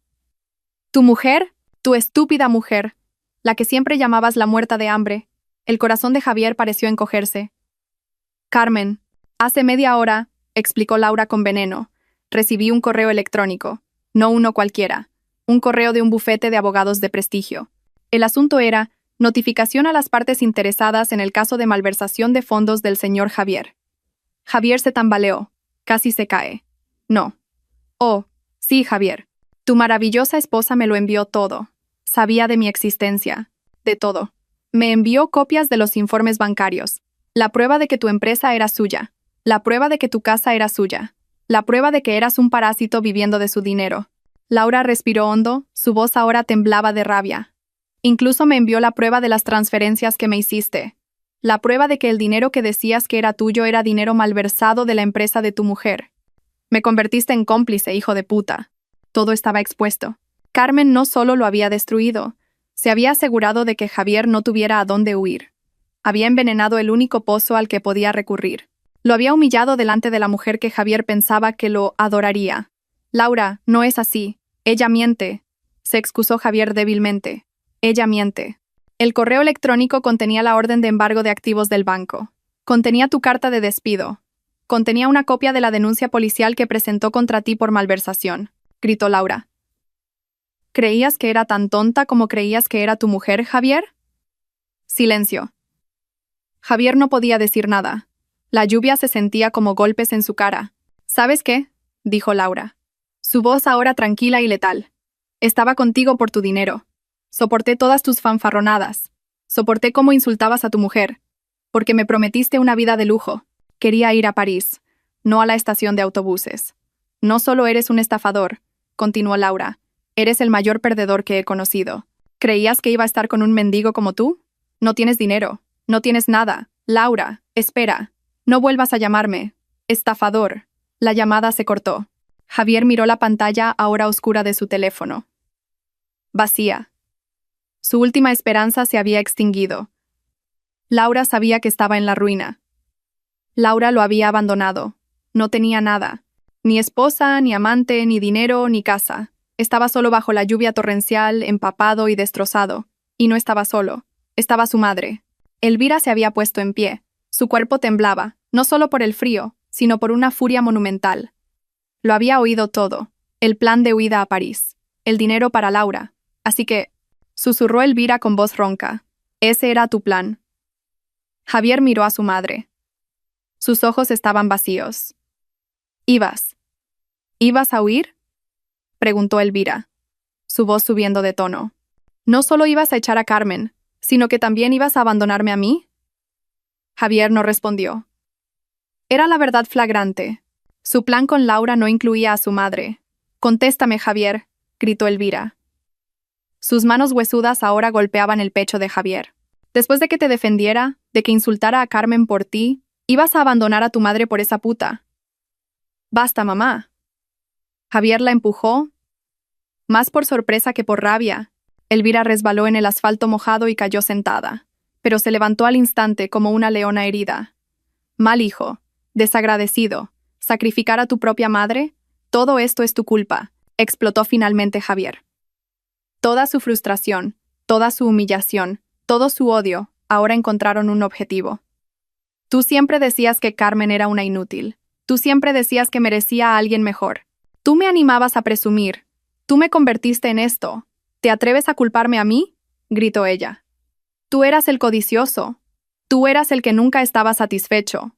S1: «¿Tu mujer? Tu estúpida mujer, la que siempre llamabas la muerta de hambre». El corazón de Javier pareció encogerse. «Carmen, hace media hora», explicó Laura con veneno. Recibí un correo electrónico, no uno cualquiera, un correo de un bufete de abogados de prestigio. El asunto era notificación a las partes interesadas en el caso de malversación de fondos del señor Javier. Javier se tambaleó, casi se cae. No. Oh, sí, Javier. Tu maravillosa esposa me lo envió todo. Sabía de mi existencia, de todo. Me envió copias de los informes bancarios, la prueba de que tu empresa era suya, la prueba de que tu casa era suya, la prueba de que eras un parásito viviendo de su dinero. Laura respiró hondo, su voz ahora temblaba de rabia. Incluso me envió la prueba de las transferencias que me hiciste. La prueba de que el dinero que decías que era tuyo era dinero malversado de la empresa de tu mujer. Me convertiste en cómplice, hijo de puta. Todo estaba expuesto. Carmen no solo lo había destruido, se había asegurado de que Javier no tuviera a dónde huir. Había envenenado el único pozo al que podía recurrir. Lo había humillado delante de la mujer que Javier pensaba que lo adoraría. Laura, no es así. Ella miente. Se excusó Javier débilmente. Ella miente. El correo electrónico contenía la orden de embargo de activos del banco. Contenía tu carta de despido. Contenía una copia de la denuncia policial que presentó contra ti por malversación, gritó Laura. ¿Creías que era tan tonta como creías que era tu mujer, Javier? Silencio. Javier no podía decir nada. La lluvia se sentía como golpes en su cara. ¿Sabes qué?, dijo Laura. Su voz ahora tranquila y letal. Estaba contigo por tu dinero. Soporté todas tus fanfarronadas. Soporté cómo insultabas a tu mujer. Porque me prometiste una vida de lujo. Quería ir a París, no a la estación de autobuses. No solo eres un estafador, continuó Laura. Eres el mayor perdedor que he conocido. ¿Creías que iba a estar con un mendigo como tú? No tienes dinero. No tienes nada. Laura, espera. No vuelvas a llamarme. Estafador. La llamada se cortó. Javier miró la pantalla ahora oscura de su teléfono. Vacía. Su última esperanza se había extinguido. Laura sabía que estaba en la ruina. Laura lo había abandonado. No tenía nada. Ni esposa, ni amante, ni dinero, ni casa. Estaba solo bajo la lluvia torrencial, empapado y destrozado. Y no estaba solo. Estaba su madre. Elvira se había puesto en pie. Su cuerpo temblaba, no solo por el frío, sino por una furia monumental. Lo había oído todo. El plan de huida a París. El dinero para Laura. Así que, susurró Elvira con voz ronca. Ese era tu plan. Javier miró a su madre. Sus ojos estaban vacíos. ¿Ibas a huir?, preguntó Elvira, su voz subiendo de tono. ¿No solo ibas a echar a Carmen, sino que también ibas a abandonarme a mí? Javier no respondió. Era la verdad flagrante. Su plan con Laura no incluía a su madre. Contéstame, Javier, gritó Elvira. Sus manos huesudas ahora golpeaban el pecho de Javier. Después de que te defendiera, de que insultara a Carmen por ti, ibas a abandonar a tu madre por esa puta. Basta, mamá. Javier la empujó, más por sorpresa que por rabia. Elvira resbaló en el asfalto mojado y cayó sentada, pero se levantó al instante como una leona herida. Mal hijo, desagradecido, sacrificar a tu propia madre, todo esto es tu culpa, explotó finalmente Javier. Toda su frustración, toda su humillación, todo su odio, ahora encontraron un objetivo. Tú siempre decías que Carmen era una inútil. Tú siempre decías que merecía a alguien mejor. Tú me animabas a presumir. Tú me convertiste en esto. ¿Te atreves a culparme a mí?, gritó ella. Tú eras el codicioso. Tú eras el que nunca estaba satisfecho.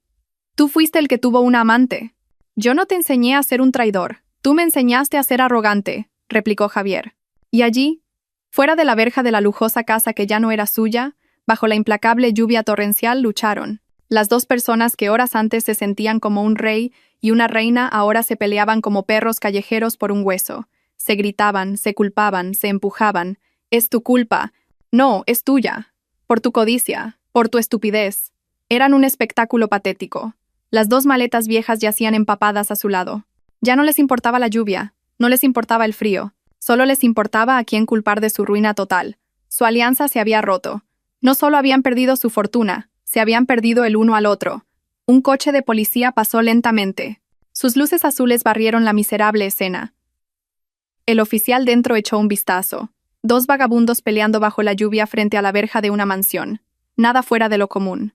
S1: Tú fuiste el que tuvo una amante. Yo no te enseñé a ser un traidor. Tú me enseñaste a ser arrogante, replicó Javier. Y allí, fuera de la verja de la lujosa casa que ya no era suya, bajo la implacable lluvia torrencial lucharon. Las dos personas que horas antes se sentían como un rey y una reina ahora se peleaban como perros callejeros por un hueso. Se gritaban, se culpaban, se empujaban. Es tu culpa. No, es tuya. Por tu codicia, por tu estupidez. Eran un espectáculo patético. Las dos maletas viejas yacían empapadas a su lado. Ya no les importaba la lluvia, no les importaba el frío. Solo les importaba a quién culpar de su ruina total. Su alianza se había roto. No solo habían perdido su fortuna, se habían perdido el uno al otro. Un coche de policía pasó lentamente. Sus luces azules barrieron la miserable escena. El oficial dentro echó un vistazo. Dos vagabundos peleando bajo la lluvia frente a la verja de una mansión. Nada fuera de lo común.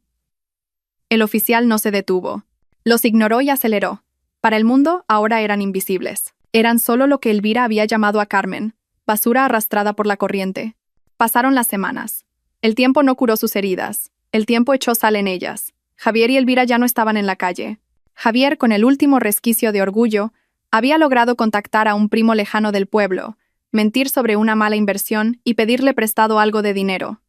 S1: El oficial no se detuvo. Los ignoró y aceleró. Para el mundo, ahora eran invisibles. Eran solo lo que Elvira había llamado a Carmen, basura arrastrada por la corriente. Pasaron las semanas. El tiempo no curó sus heridas. El tiempo echó sal en ellas. Javier y Elvira ya no estaban en la calle. Javier, con el último resquicio de orgullo, había logrado contactar a un primo lejano del pueblo, mentir sobre una mala inversión y pedirle prestado algo de dinero.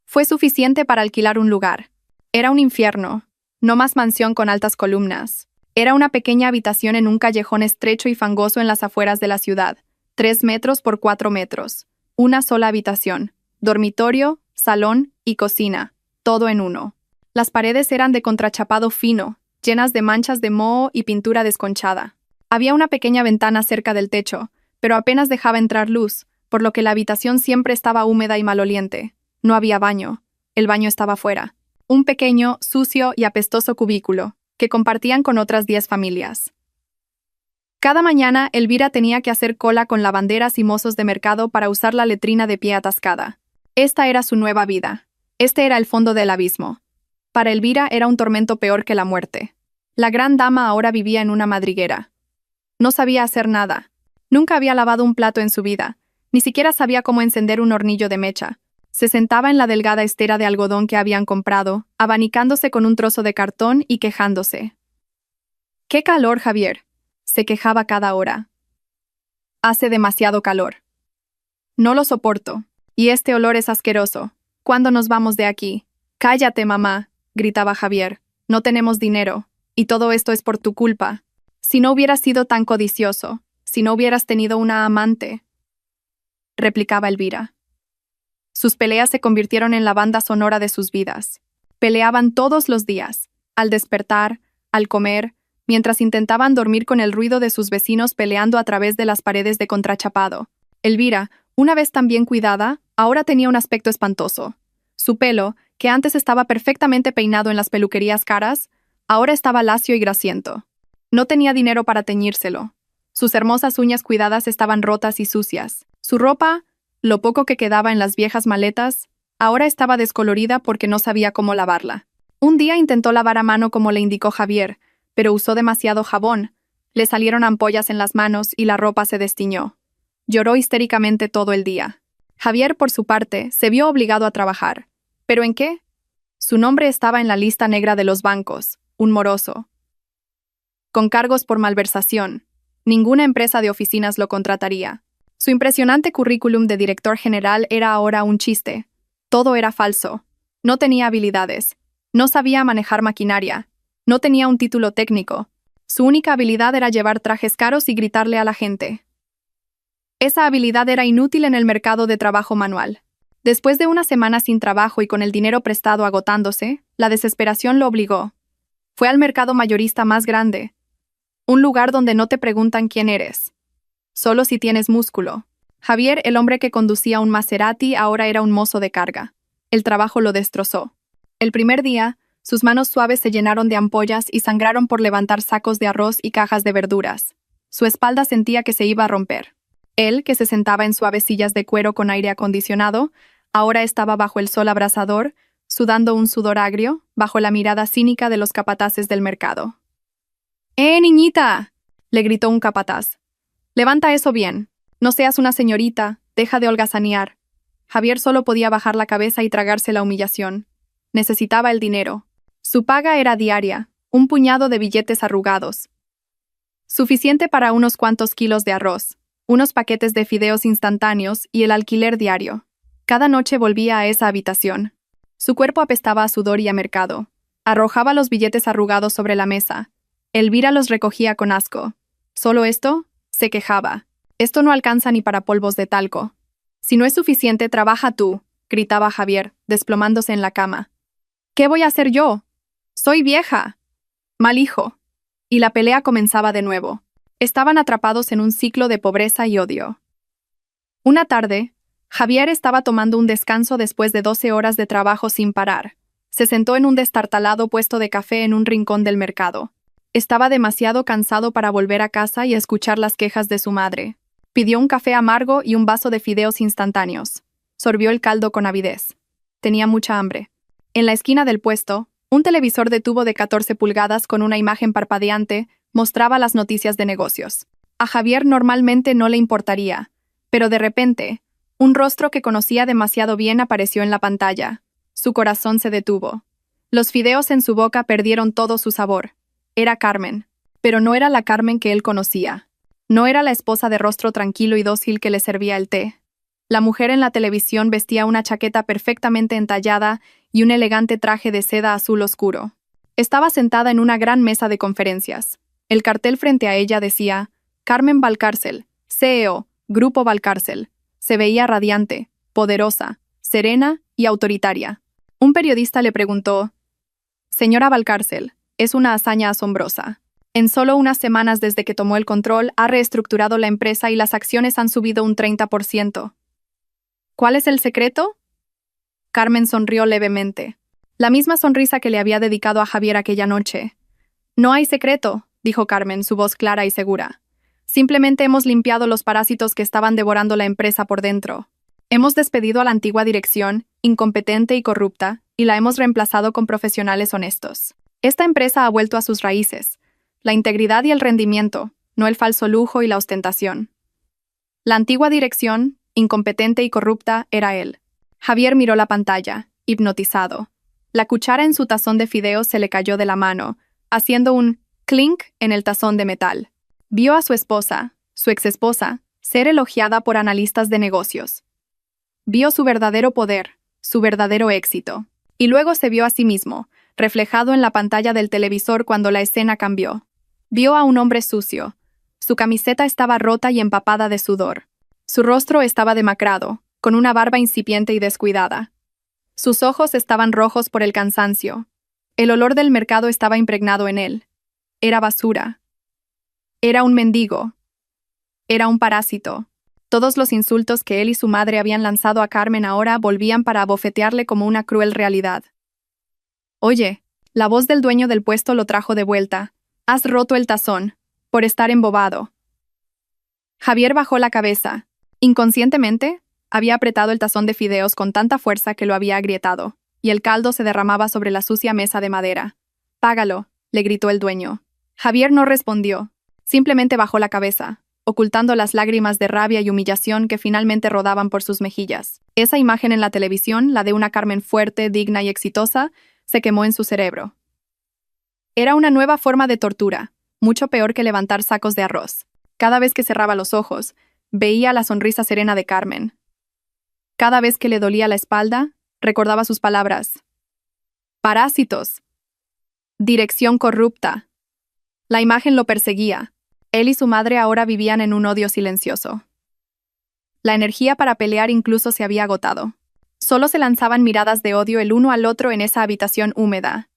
S1: Fue suficiente para alquilar un lugar. Era un infierno, no más mansión con altas columnas. Era una pequeña habitación en un callejón estrecho y fangoso en las afueras de la ciudad, 3 metros por 4 metros. Una sola habitación, dormitorio, salón y cocina, todo en uno. Las paredes eran de contrachapado fino, llenas de manchas de moho y pintura desconchada. Había una pequeña ventana cerca del techo, pero apenas dejaba entrar luz, por lo que la habitación siempre estaba húmeda y maloliente. No había baño. El baño estaba fuera. Un pequeño, sucio y apestoso cubículo, que compartían con otras 10 familias. Cada mañana, Elvira tenía que hacer cola con lavanderas y mozos de mercado para usar la letrina de pie atascada. Esta era su nueva vida. Este era el fondo del abismo. Para Elvira era un tormento peor que la muerte. La gran dama ahora vivía en una madriguera. No sabía hacer nada. Nunca había lavado un plato en su vida. Ni siquiera sabía cómo encender un hornillo de mecha. Se sentaba en la delgada estera de algodón que habían comprado, abanicándose con un trozo de cartón y quejándose. «¡Qué calor, Javier!», se quejaba cada hora. «Hace demasiado calor. No lo soporto. Y este olor es asqueroso. ¿Cuándo nos vamos de aquí?» «Cállate, mamá», gritaba Javier. «No tenemos dinero. Y todo esto es por tu culpa. Si no hubieras sido tan codicioso, si no hubieras tenido una amante», replicaba Elvira. Sus peleas se convirtieron en la banda sonora de sus vidas. Peleaban todos los días, al despertar, al comer, mientras intentaban dormir con el ruido de sus vecinos peleando a través de las paredes de contrachapado. Elvira, una vez tan bien cuidada, ahora tenía un aspecto espantoso. Su pelo, que antes estaba perfectamente peinado en las peluquerías caras, ahora estaba lacio y grasiento. No tenía dinero para teñírselo. Sus hermosas uñas cuidadas estaban rotas y sucias. Su ropa, lo poco que quedaba en las viejas maletas, ahora estaba descolorida porque no sabía cómo lavarla. Un día intentó lavar a mano como le indicó Javier, pero usó demasiado jabón. Le salieron ampollas en las manos y la ropa se destiñó. Lloró histéricamente todo el día. Javier, por su parte, se vio obligado a trabajar. ¿Pero en qué? Su nombre estaba en la lista negra de los bancos, un moroso. Con cargos por malversación. Ninguna empresa de oficinas lo contrataría. Su impresionante currículum de director general era ahora un chiste. Todo era falso. No tenía habilidades. No sabía manejar maquinaria. No tenía un título técnico. Su única habilidad era llevar trajes caros y gritarle a la gente. Esa habilidad era inútil en el mercado de trabajo manual. Después de una semana sin trabajo y con el dinero prestado agotándose, la desesperación lo obligó. Fue al mercado mayorista más grande. Un lugar donde no te preguntan quién eres. Solo si tienes músculo. Javier, el hombre que conducía un Maserati, ahora era un mozo de carga. El trabajo lo destrozó. El primer día, sus manos suaves se llenaron de ampollas y sangraron por levantar sacos de arroz y cajas de verduras. Su espalda sentía que se iba a romper. Él, que se sentaba en suaves sillas de cuero con aire acondicionado, ahora estaba bajo el sol abrasador, sudando un sudor agrio, bajo la mirada cínica de los capataces del mercado. Niñita!, le gritó un capataz. «Levanta eso bien. No seas una señorita, deja de holgazanear». Javier solo podía bajar la cabeza y tragarse la humillación. Necesitaba el dinero. Su paga era diaria, un puñado de billetes arrugados. Suficiente para unos cuantos kilos de arroz, unos paquetes de fideos instantáneos y el alquiler diario. Cada noche volvía a esa habitación. Su cuerpo apestaba a sudor y a mercado. Arrojaba los billetes arrugados sobre la mesa. Elvira los recogía con asco. ¿Solo esto?, se quejaba. «Esto no alcanza ni para polvos de talco». «Si no es suficiente, trabaja tú», gritaba Javier, desplomándose en la cama. «¿Qué voy a hacer yo? Soy vieja». «Mal hijo». Y la pelea comenzaba de nuevo. Estaban atrapados en un ciclo de pobreza y odio. Una tarde, Javier estaba tomando un descanso después de 12 horas de trabajo sin parar. Se sentó en un destartalado puesto de café en un rincón del mercado. Estaba demasiado cansado para volver a casa y escuchar las quejas de su madre. Pidió un café amargo y un vaso de fideos instantáneos. Sorbió el caldo con avidez. Tenía mucha hambre. En la esquina del puesto, un televisor de tubo de 14 pulgadas con una imagen parpadeante Mostraba las noticias de negocios. A Javier normalmente no le importaría, pero de repente, un rostro que conocía demasiado bien apareció en la pantalla. Su corazón se detuvo. Los fideos en su boca perdieron todo su sabor. Era Carmen, pero no era la Carmen que él conocía. No era la esposa de rostro tranquilo y dócil que le servía el té. La mujer en la televisión vestía una chaqueta perfectamente entallada y un elegante traje de seda azul oscuro. Estaba sentada en una gran mesa de conferencias. El cartel frente a ella decía: Carmen Valcárcel, CEO, Grupo Valcárcel. Se veía radiante, poderosa, serena y autoritaria. Un periodista le preguntó: Señora Valcárcel, es una hazaña asombrosa. En solo unas semanas desde que tomó el control, ha reestructurado la empresa y las acciones han subido un 30%. ¿Cuál es el secreto? Carmen sonrió levemente. La misma sonrisa que le había dedicado a Javier aquella noche. No hay secreto, dijo Carmen, su voz clara y segura. Simplemente hemos limpiado los parásitos que estaban devorando la empresa por dentro. Hemos despedido a la antigua dirección, incompetente y corrupta, y la hemos reemplazado con profesionales honestos. Esta empresa ha vuelto a sus raíces, la integridad y el rendimiento, no el falso lujo y la ostentación. La antigua dirección, incompetente y corrupta, era él. Javier miró la pantalla, hipnotizado. La cuchara en su tazón de fideos se le cayó de la mano, haciendo un clink en el tazón de metal. Vio a su esposa, su exesposa, ser elogiada por analistas de negocios. Vio su verdadero poder, su verdadero éxito. Y luego se vio a sí mismo, reflejado en la pantalla del televisor cuando la escena cambió. Vio a un hombre sucio. Su camiseta estaba rota y empapada de sudor. Su rostro estaba demacrado, con una barba incipiente y descuidada. Sus ojos estaban rojos por el cansancio. El olor del mercado estaba impregnado en él. Era basura. Era un mendigo. Era un parásito. Todos los insultos que él y su madre habían lanzado a Carmen ahora volvían para abofetearle como una cruel realidad. Oye, la voz del dueño del puesto lo trajo de vuelta. Has roto el tazón, por estar embobado. Javier bajó la cabeza. Inconscientemente, había apretado el tazón de fideos con tanta fuerza que lo había agrietado, y el caldo se derramaba sobre la sucia mesa de madera. Págalo, le gritó el dueño. Javier no respondió. Simplemente bajó la cabeza, ocultando las lágrimas de rabia y humillación que finalmente rodaban por sus mejillas. Esa imagen en la televisión, la de una Carmen fuerte, digna y exitosa, se quemó en su cerebro. Era una nueva forma de tortura, mucho peor que levantar sacos de arroz. Cada vez que cerraba los ojos, veía la sonrisa serena de Carmen. Cada vez que le dolía la espalda, recordaba sus palabras. Parásitos. Dirección corrupta. La imagen lo perseguía. Él y su madre ahora vivían en un odio silencioso. La energía para pelear incluso se había agotado. Solo se lanzaban miradas de odio el uno al otro en esa habitación húmeda.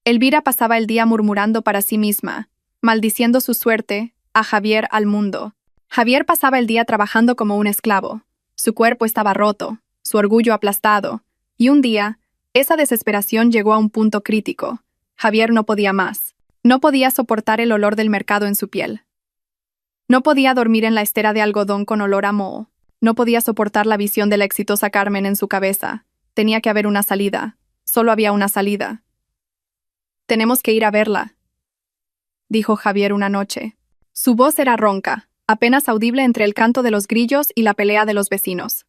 S1: Elvira pasaba el día murmurando para sí misma, maldiciendo su suerte, a Javier, al mundo. Javier pasaba el día trabajando como un esclavo. Su cuerpo estaba roto, su orgullo aplastado, y un día, esa desesperación llegó a un punto crítico. Javier no podía más. No podía soportar el olor del mercado en su piel. No podía dormir en la estera de algodón con olor a moho. No podía soportar la visión de la exitosa Carmen en su cabeza. Tenía que haber una salida. Solo había una salida. Tenemos que ir a verla, dijo Javier una noche. Su voz era ronca, apenas audible entre el canto de los grillos y la pelea de los vecinos.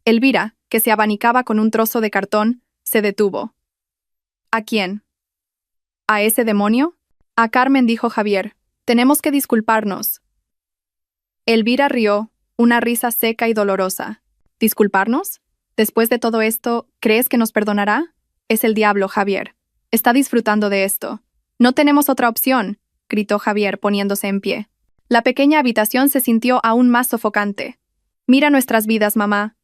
S1: Elvira, que se abanicaba con un trozo de cartón, se detuvo. ¿A quién? ¿A ese demonio? A Carmen, dijo Javier. Tenemos que disculparnos. Elvira rió, una risa seca y dolorosa. ¿Disculparnos? Después de todo esto, ¿crees que nos perdonará? Es el diablo, Javier. Está disfrutando de esto. No tenemos otra opción, gritó Javier poniéndose en pie. La pequeña habitación se sintió aún más sofocante. Mira nuestras vidas, mamá.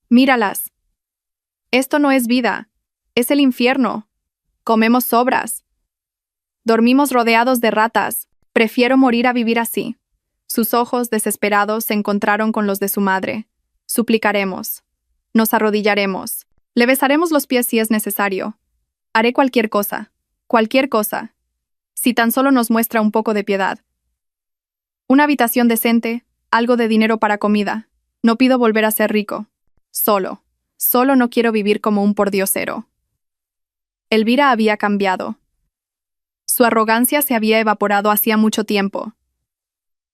S1: Míralas. Esto no es vida. Es el infierno. Comemos sobras. Dormimos rodeados de ratas. Prefiero morir a vivir así. Sus ojos, desesperados, se encontraron con los de su madre. Suplicaremos. Nos arrodillaremos. Le besaremos los pies si es necesario. Haré cualquier cosa. Cualquier cosa. Si tan solo nos muestra un poco de piedad. Una habitación decente, algo de dinero para comida. No pido volver a ser rico. Solo no quiero vivir como un pordiosero. Elvira había cambiado. Su arrogancia se había evaporado hacía mucho tiempo,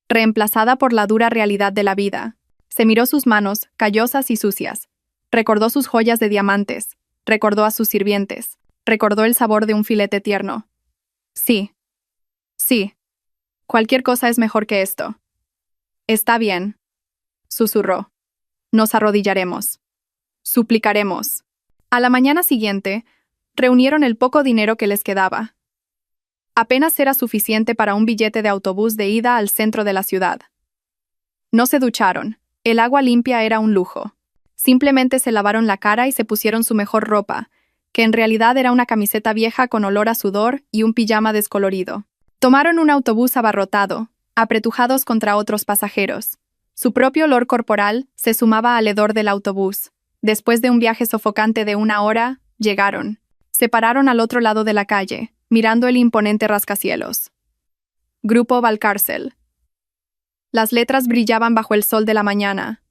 S1: reemplazada por la dura realidad de la vida. Se miró sus manos, callosas y sucias. Recordó sus joyas de diamantes. Recordó a sus sirvientes. Recordó el sabor de un filete tierno. Sí. Sí. Cualquier cosa es mejor que esto. Está bien, susurró. Nos arrodillaremos. Suplicaremos. A la mañana siguiente, reunieron el poco dinero que les quedaba. Apenas era suficiente para un billete de autobús de ida al centro de la ciudad. No se ducharon. El agua limpia era un lujo. Simplemente se lavaron la cara y se pusieron su mejor ropa, que en realidad era una camiseta vieja con olor a sudor y un pijama descolorido. Tomaron un autobús abarrotado, apretujados contra otros pasajeros. Su propio olor corporal se sumaba al hedor del autobús. Después de un viaje sofocante de 1 hora, llegaron. Se pararon al otro lado de la calle, mirando el imponente rascacielos. Grupo Valcárcel. Las letras brillaban bajo el sol de la mañana.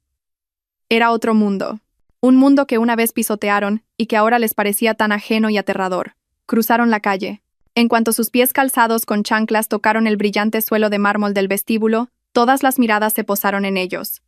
S1: Era otro mundo. Un mundo que una vez pisotearon y que ahora les parecía tan ajeno y aterrador. Cruzaron la calle. En cuanto sus pies calzados con chanclas tocaron el brillante suelo de mármol del vestíbulo, todas las miradas se posaron en ellos.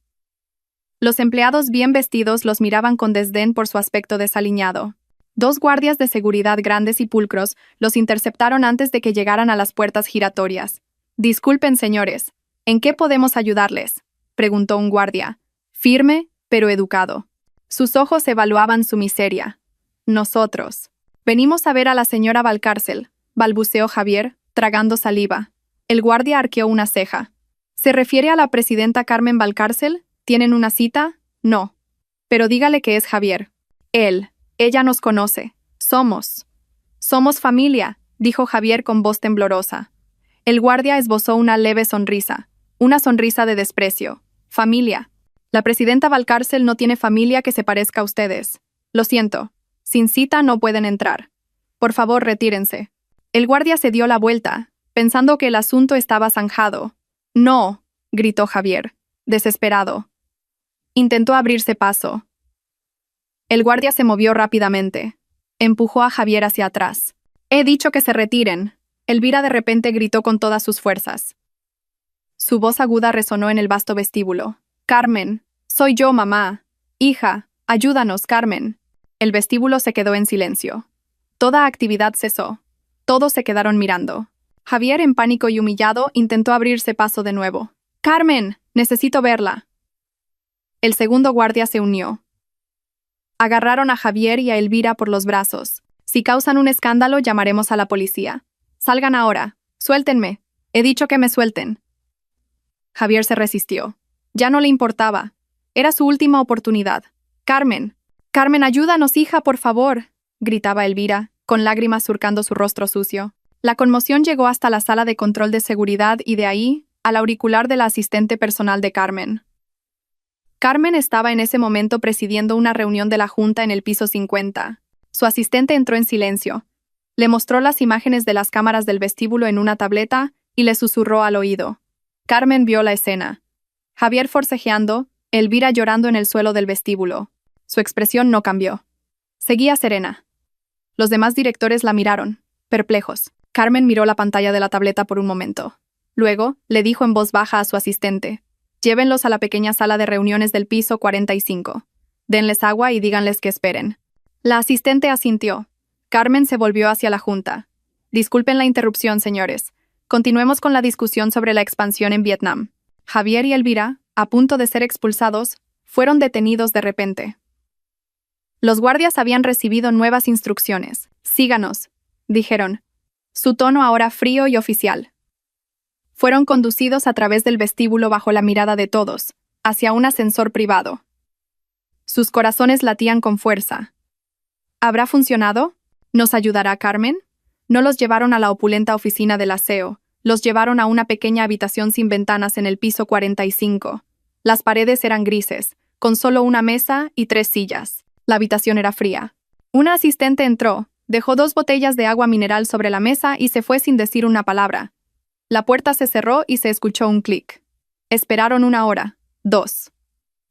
S1: Los empleados bien vestidos los miraban con desdén por su aspecto desaliñado. 2 guardias de seguridad grandes y pulcros los interceptaron antes de que llegaran a las puertas giratorias. «Disculpen, señores, ¿en qué podemos ayudarles?», preguntó un guardia, firme, pero educado. Sus ojos evaluaban su miseria. «Nosotros. Venimos a ver a la señora Valcárcel», balbuceó Javier, tragando saliva. El guardia arqueó una ceja. «¿Se refiere a la presidenta Carmen Valcárcel? ¿Tienen una cita?» «No. Pero dígale que es Javier. Ella nos conoce. Somos familia», dijo Javier con voz temblorosa. El guardia esbozó una leve sonrisa, una sonrisa de desprecio. «Familia. La presidenta Valcárcel no tiene familia que se parezca a ustedes. Lo siento. Sin cita no pueden entrar. Por favor, retírense». El guardia se dio la vuelta, pensando que el asunto estaba zanjado. «No», gritó Javier, desesperado. Intentó abrirse paso. El guardia se movió rápidamente. Empujó a Javier hacia atrás. «He dicho que se retiren», Elvira de repente gritó con todas sus fuerzas. Su voz aguda resonó en el vasto vestíbulo. «Carmen, soy yo, mamá. Hija, ayúdanos, Carmen». El vestíbulo se quedó en silencio. Toda actividad cesó. Todos se quedaron mirando. Javier, en pánico y humillado, intentó abrirse paso de nuevo. «Carmen, necesito verla». El segundo guardia se unió. Agarraron a Javier y a Elvira por los brazos. «Si causan un escándalo, llamaremos a la policía. Salgan ahora. Suéltenme. He dicho que me suelten». Javier se resistió. Ya no le importaba. Era su última oportunidad. «Carmen. Carmen, ayúdanos, hija, por favor», gritaba Elvira, con lágrimas surcando su rostro sucio. La conmoción llegó hasta la sala de control de seguridad y de ahí, al auricular de la asistente personal de Carmen. Carmen estaba en ese momento presidiendo una reunión de la Junta en el piso 50. Su asistente entró en silencio. Le mostró las imágenes de las cámaras del vestíbulo en una tableta y le susurró al oído. Carmen vio la escena. Javier forcejeando, Elvira llorando en el suelo del vestíbulo. Su expresión no cambió. Seguía serena. Los demás directores la miraron, perplejos. Carmen miró la pantalla de la tableta por un momento. Luego, le dijo en voz baja a su asistente: «Llévenlos a la pequeña sala de reuniones del piso 45. Denles agua y díganles que esperen». La asistente asintió. Carmen se volvió hacia la Junta. «Disculpen la interrupción, señores. Continuemos con la discusión sobre la expansión en Vietnam». Javier y Elvira, a punto de ser expulsados, fueron detenidos de repente. Los guardias habían recibido nuevas instrucciones. «Síganos», dijeron. Su tono ahora frío y oficial. Fueron conducidos a través del vestíbulo bajo la mirada de todos, hacia un ascensor privado. Sus corazones latían con fuerza. ¿Habrá funcionado? ¿Nos ayudará Carmen? No los llevaron a la opulenta oficina del aseo, los llevaron a una pequeña habitación sin ventanas en el piso 45. Las paredes eran grises, con solo una mesa y 3 sillas. La habitación era fría. Una asistente entró, dejó 2 botellas de agua mineral sobre la mesa y se fue sin decir una palabra. La puerta se cerró y se escuchó un clic. Esperaron 1 hora, 2.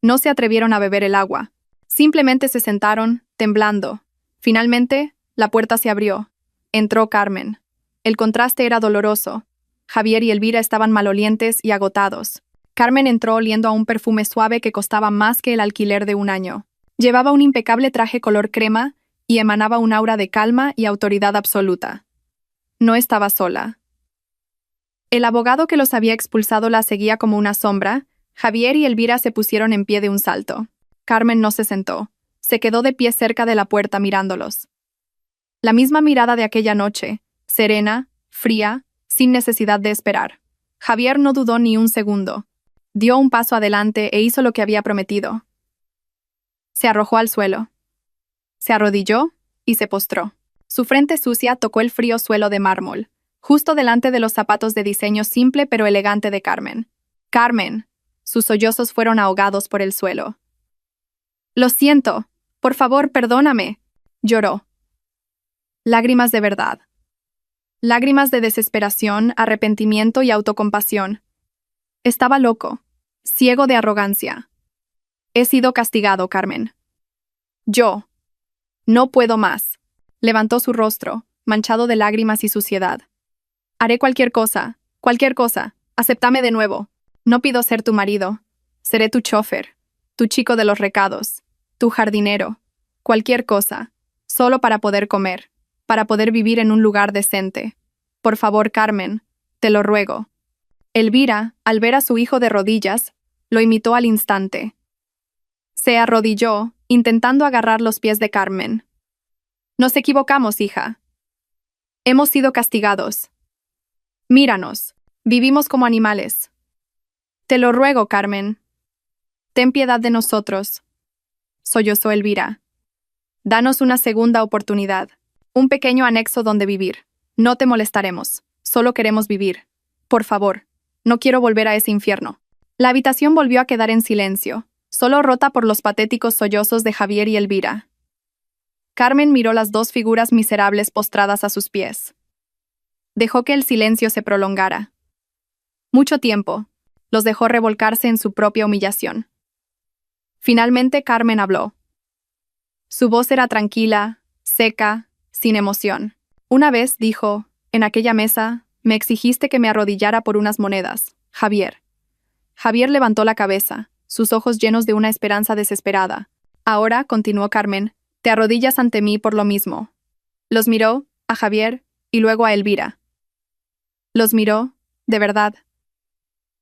S1: No se atrevieron a beber el agua. Simplemente se sentaron, temblando. Finalmente, la puerta se abrió. Entró Carmen. El contraste era doloroso. Javier y Elvira estaban malolientes y agotados. Carmen entró oliendo a un perfume suave que costaba más que el alquiler de un año. Llevaba un impecable traje color crema y emanaba un aura de calma y autoridad absoluta. No estaba sola. El abogado que los había expulsado la seguía como una sombra. Javier y Elvira se pusieron en pie de un salto. Carmen no se sentó. Se quedó de pie cerca de la puerta mirándolos. La misma mirada de aquella noche, serena, fría, sin necesidad de esperar. Javier no dudó ni un segundo. Dio un paso adelante e hizo lo que había prometido. Se arrojó al suelo. Se arrodilló y se postró. Su frente sucia tocó el frío suelo de mármol, justo delante de los zapatos de diseño simple pero elegante de Carmen. ¡Carmen! Sus sollozos fueron ahogados por el suelo. «Lo siento. Por favor, perdóname», lloró. Lágrimas de verdad. Lágrimas de desesperación, arrepentimiento y autocompasión. Estaba loco, ciego de arrogancia. He sido castigado, Carmen. Yo. No puedo más. Levantó su rostro, manchado de lágrimas y suciedad. Haré cualquier cosa. Acéptame de nuevo. No pido ser tu marido. Seré tu chofer, tu chico de los recados, tu jardinero. Cualquier cosa. Solo para poder comer, para poder vivir en un lugar decente. Por favor, Carmen, te lo ruego. Elvira, al ver a su hijo de rodillas, lo imitó al instante. Se arrodilló, intentando agarrar los pies de Carmen. Nos equivocamos, hija. Hemos sido castigados. Míranos, vivimos como animales. Te lo ruego, Carmen. Ten piedad de nosotros. Sollozó Elvira. Danos una segunda oportunidad, un pequeño anexo donde vivir. No te molestaremos, solo queremos vivir. Por favor, no quiero volver a ese infierno. La habitación volvió a quedar en silencio, solo rota por los patéticos sollozos de Javier y Elvira. Carmen miró las dos figuras miserables postradas a sus pies. Dejó que el silencio se prolongara. Mucho tiempo, los dejó revolcarse en su propia humillación. Finalmente Carmen habló. Su voz era tranquila, seca, sin emoción. Una vez dijo, en aquella mesa, me exigiste que me arrodillara por unas monedas, Javier. Javier levantó la cabeza, sus ojos llenos de una esperanza desesperada. Ahora, continuó Carmen, te arrodillas ante mí por lo mismo. Los miró, a Javier, y luego a Elvira. Los miró, de verdad.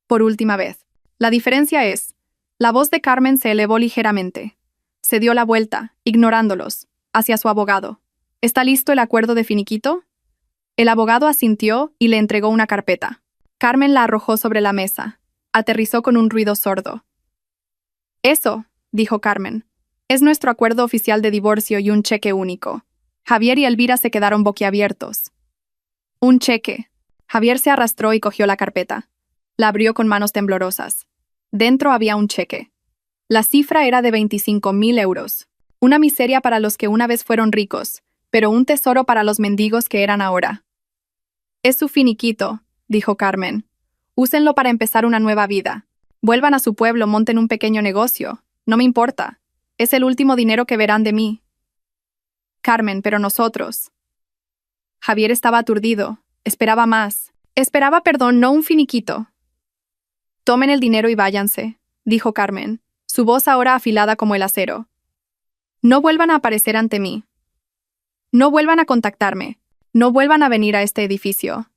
S1: Por última vez. La diferencia es, la voz de Carmen se elevó ligeramente. Se dio la vuelta, ignorándolos, hacia su abogado. ¿Está listo el acuerdo de finiquito? El abogado asintió y le entregó una carpeta. Carmen la arrojó sobre la mesa. Aterrizó con un ruido sordo. Eso, dijo Carmen, es nuestro acuerdo oficial de divorcio y un cheque único. Javier y Elvira se quedaron boquiabiertos. Un cheque. Javier se arrastró y cogió la carpeta. La abrió con manos temblorosas. Dentro había un cheque. La cifra era de 25.000 euros. Una miseria para los que una vez fueron ricos, pero un tesoro para los mendigos que eran ahora. Es su finiquito, dijo Carmen. Úsenlo para empezar una nueva vida. Vuelvan a su pueblo, monten un pequeño negocio. No me importa. Es el último dinero que verán de mí. Carmen, pero nosotros. Javier estaba aturdido. Esperaba más. Esperaba perdón, no un finiquito. Tomen el dinero y váyanse, dijo Carmen, su voz ahora afilada como el acero. No vuelvan a aparecer ante mí. No vuelvan a contactarme. No vuelvan a venir a este edificio.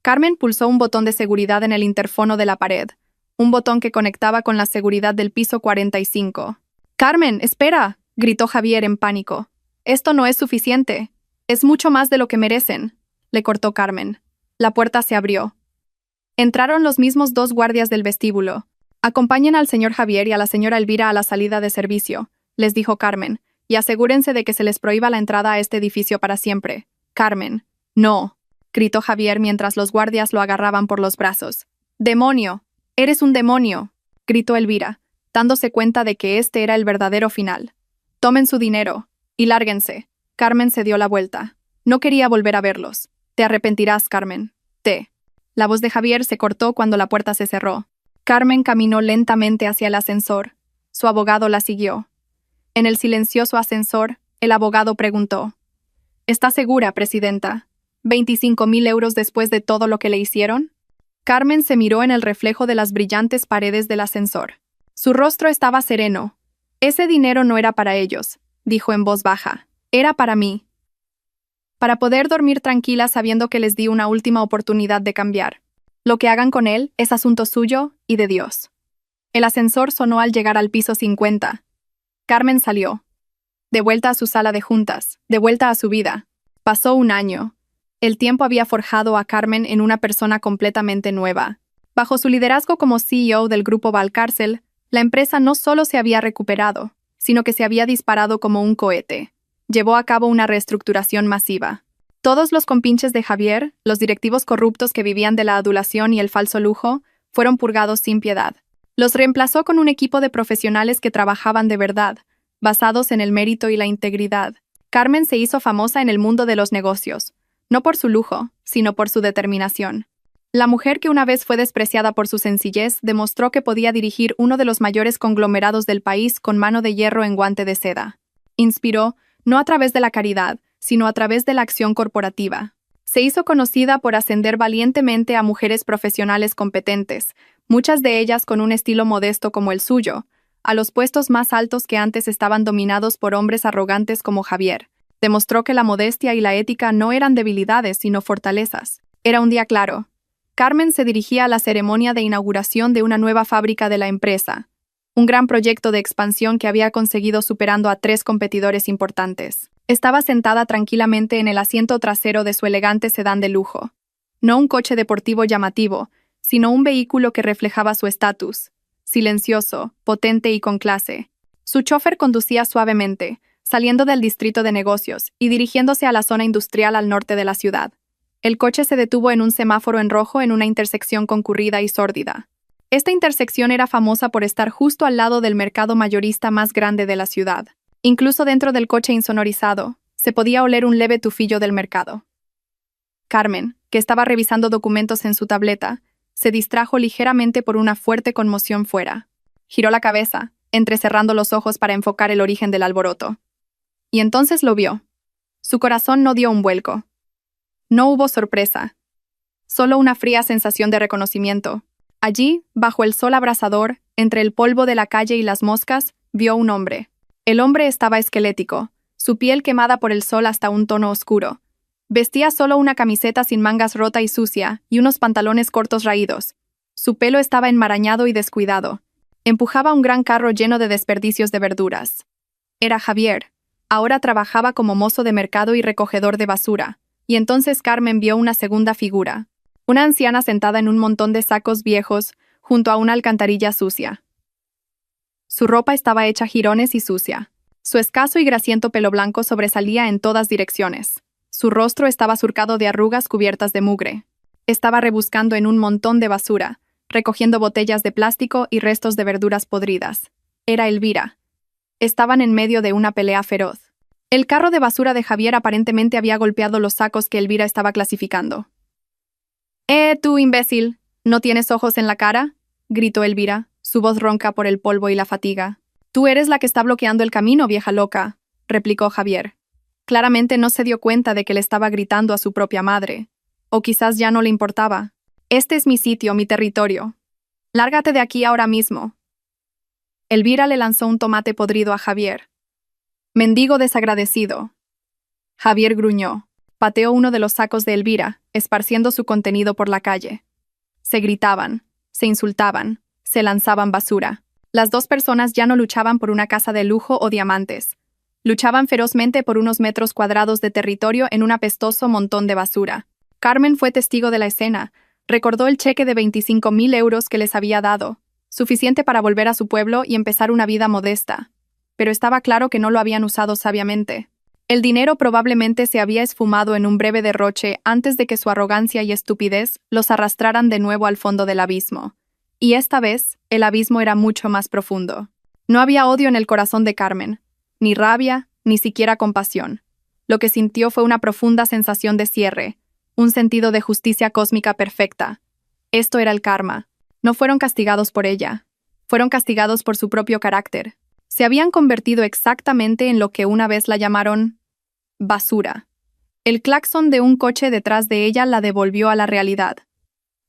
S1: Carmen pulsó un botón de seguridad en el interfono de la pared, un botón que conectaba con la seguridad del piso 45. «¡Carmen, espera!», gritó Javier en pánico. «Esto no es suficiente. Es mucho más de lo que merecen», le cortó Carmen. La puerta se abrió. Entraron los mismos dos guardias del vestíbulo. «Acompañen al señor Javier y a la señora Elvira a la salida de servicio», les dijo Carmen, «y asegúrense de que se les prohíba la entrada a este edificio para siempre». «Carmen, no», gritó Javier mientras los guardias lo agarraban por los brazos. «¡Demonio! ¡Eres un demonio!», gritó Elvira, dándose cuenta de que este era el verdadero final. «Tomen su dinero y lárguense». Carmen se dio la vuelta. No quería volver a verlos. «Te arrepentirás, Carmen. La voz de Javier se cortó cuando la puerta se cerró. Carmen caminó lentamente hacia el ascensor. Su abogado la siguió. En el silencioso ascensor, el abogado preguntó: «¿Está segura, presidenta? ¿25.000 euros después de todo lo que le hicieron? Carmen se miró en el reflejo de las brillantes paredes del ascensor. Su rostro estaba sereno. Ese dinero no era para ellos, dijo en voz baja. Era para mí. Para poder dormir tranquila sabiendo que les di una última oportunidad de cambiar. Lo que hagan con él es asunto suyo y de Dios. El ascensor sonó al llegar al piso 50. Carmen salió. De vuelta a su sala de juntas, de vuelta a su vida. Pasó un año. El tiempo había forjado a Carmen en una persona completamente nueva. Bajo su liderazgo como CEO del grupo Valcárcel, la empresa no solo se había recuperado, sino que se había disparado como un cohete. Llevó a cabo una reestructuración masiva. Todos los compinches de Javier, los directivos corruptos que vivían de la adulación y el falso lujo, fueron purgados sin piedad. Los reemplazó con un equipo de profesionales que trabajaban de verdad, basados en el mérito y la integridad. Carmen se hizo famosa en el mundo de los negocios, no por su lujo, sino por su determinación. La mujer que una vez fue despreciada por su sencillez demostró que podía dirigir uno de los mayores conglomerados del país con mano de hierro en guante de seda. Inspiró, no a través de la caridad, sino a través de la acción corporativa. Se hizo conocida por ascender valientemente a mujeres profesionales competentes, muchas de ellas con un estilo modesto como el suyo, a los puestos más altos que antes estaban dominados por hombres arrogantes como Javier. Demostró que la modestia y la ética no eran debilidades, sino fortalezas. Era un día claro. Carmen se dirigía a la ceremonia de inauguración de una nueva fábrica de la empresa, un gran proyecto de expansión que había conseguido superando a 3 competidores importantes. Estaba sentada tranquilamente en el asiento trasero de su elegante sedán de lujo. No un coche deportivo llamativo, sino un vehículo que reflejaba su estatus, silencioso, potente y con clase. Su chofer conducía suavemente, saliendo del distrito de negocios y dirigiéndose a la zona industrial al norte de la ciudad. El coche se detuvo en un semáforo en rojo en una intersección concurrida y sórdida. Esta intersección era famosa por estar justo al lado del mercado mayorista más grande de la ciudad. Incluso dentro del coche insonorizado, se podía oler un leve tufillo del mercado. Carmen, que estaba revisando documentos en su tableta, se distrajo ligeramente por una fuerte conmoción fuera. Giró la cabeza, entrecerrando los ojos para enfocar el origen del alboroto. Y entonces lo vio. Su corazón no dio un vuelco. No hubo sorpresa. Solo una fría sensación de reconocimiento. Allí, bajo el sol abrasador, entre el polvo de la calle y las moscas, vio un hombre. El hombre estaba esquelético, su piel quemada por el sol hasta un tono oscuro. Vestía solo una camiseta sin mangas rota y sucia y unos pantalones cortos raídos. Su pelo estaba enmarañado y descuidado. Empujaba un gran carro lleno de desperdicios de verduras. Era Javier. Ahora trabajaba como mozo de mercado y recogedor de basura. Y entonces Carmen vio una segunda figura. Una anciana sentada en un montón de sacos viejos junto a una alcantarilla sucia. Su ropa estaba hecha jirones y sucia. Su escaso y grasiento pelo blanco sobresalía en todas direcciones. Su rostro estaba surcado de arrugas cubiertas de mugre. Estaba rebuscando en un montón de basura, recogiendo botellas de plástico y restos de verduras podridas. Era Elvira. Estaban en medio de una pelea feroz. El carro de basura de Javier aparentemente había golpeado los sacos que Elvira estaba clasificando. Tú, imbécil, ¿no tienes ojos en la cara?, gritó Elvira, su voz ronca por el polvo y la fatiga. Tú eres la que está bloqueando el camino, vieja loca, replicó Javier. Claramente no se dio cuenta de que le estaba gritando a su propia madre. O quizás ya no le importaba. Este es mi sitio, mi territorio. Lárgate de aquí ahora mismo. Elvira le lanzó un tomate podrido a Javier. Mendigo desagradecido. Javier gruñó. Pateó uno de los sacos de Elvira, esparciendo su contenido por la calle. Se gritaban, se insultaban, se lanzaban basura. Las dos personas ya no luchaban por una casa de lujo o diamantes. Luchaban ferozmente por unos metros cuadrados de territorio en un apestoso montón de basura. Carmen fue testigo de la escena. Recordó el cheque de 25.000 euros que les había dado, suficiente para volver a su pueblo y empezar una vida modesta. Pero estaba claro que no lo habían usado sabiamente. El dinero probablemente se había esfumado en un breve derroche antes de que su arrogancia y estupidez los arrastraran de nuevo al fondo del abismo. Y esta vez, el abismo era mucho más profundo. No había odio en el corazón de Carmen, ni rabia, ni siquiera compasión. Lo que sintió fue una profunda sensación de cierre, un sentido de justicia cósmica perfecta. Esto era el karma. No fueron castigados por ella. Fueron castigados por su propio carácter. Se habían convertido exactamente en lo que una vez la llamaron basura. El claxon de un coche detrás de ella la devolvió a la realidad.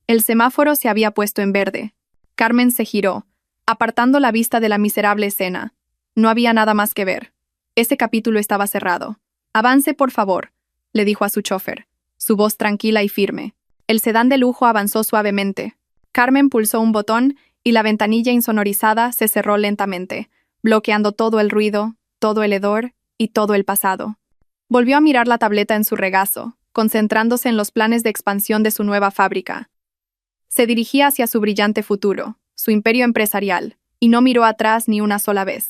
S1: El semáforo se había puesto en verde. Carmen se giró, apartando la vista de la miserable escena. No había nada más que ver. Ese capítulo estaba cerrado. «Avance, por favor», le dijo a su chofer, su voz tranquila y firme. El sedán de lujo avanzó suavemente. Carmen pulsó un botón y la ventanilla insonorizada se cerró lentamente, bloqueando todo el ruido, todo el hedor y todo el pasado. Volvió a mirar la tableta en su regazo, concentrándose en los planes de expansión de su nueva fábrica. Se dirigía hacia su brillante futuro, su imperio empresarial, y no miró atrás ni una sola vez.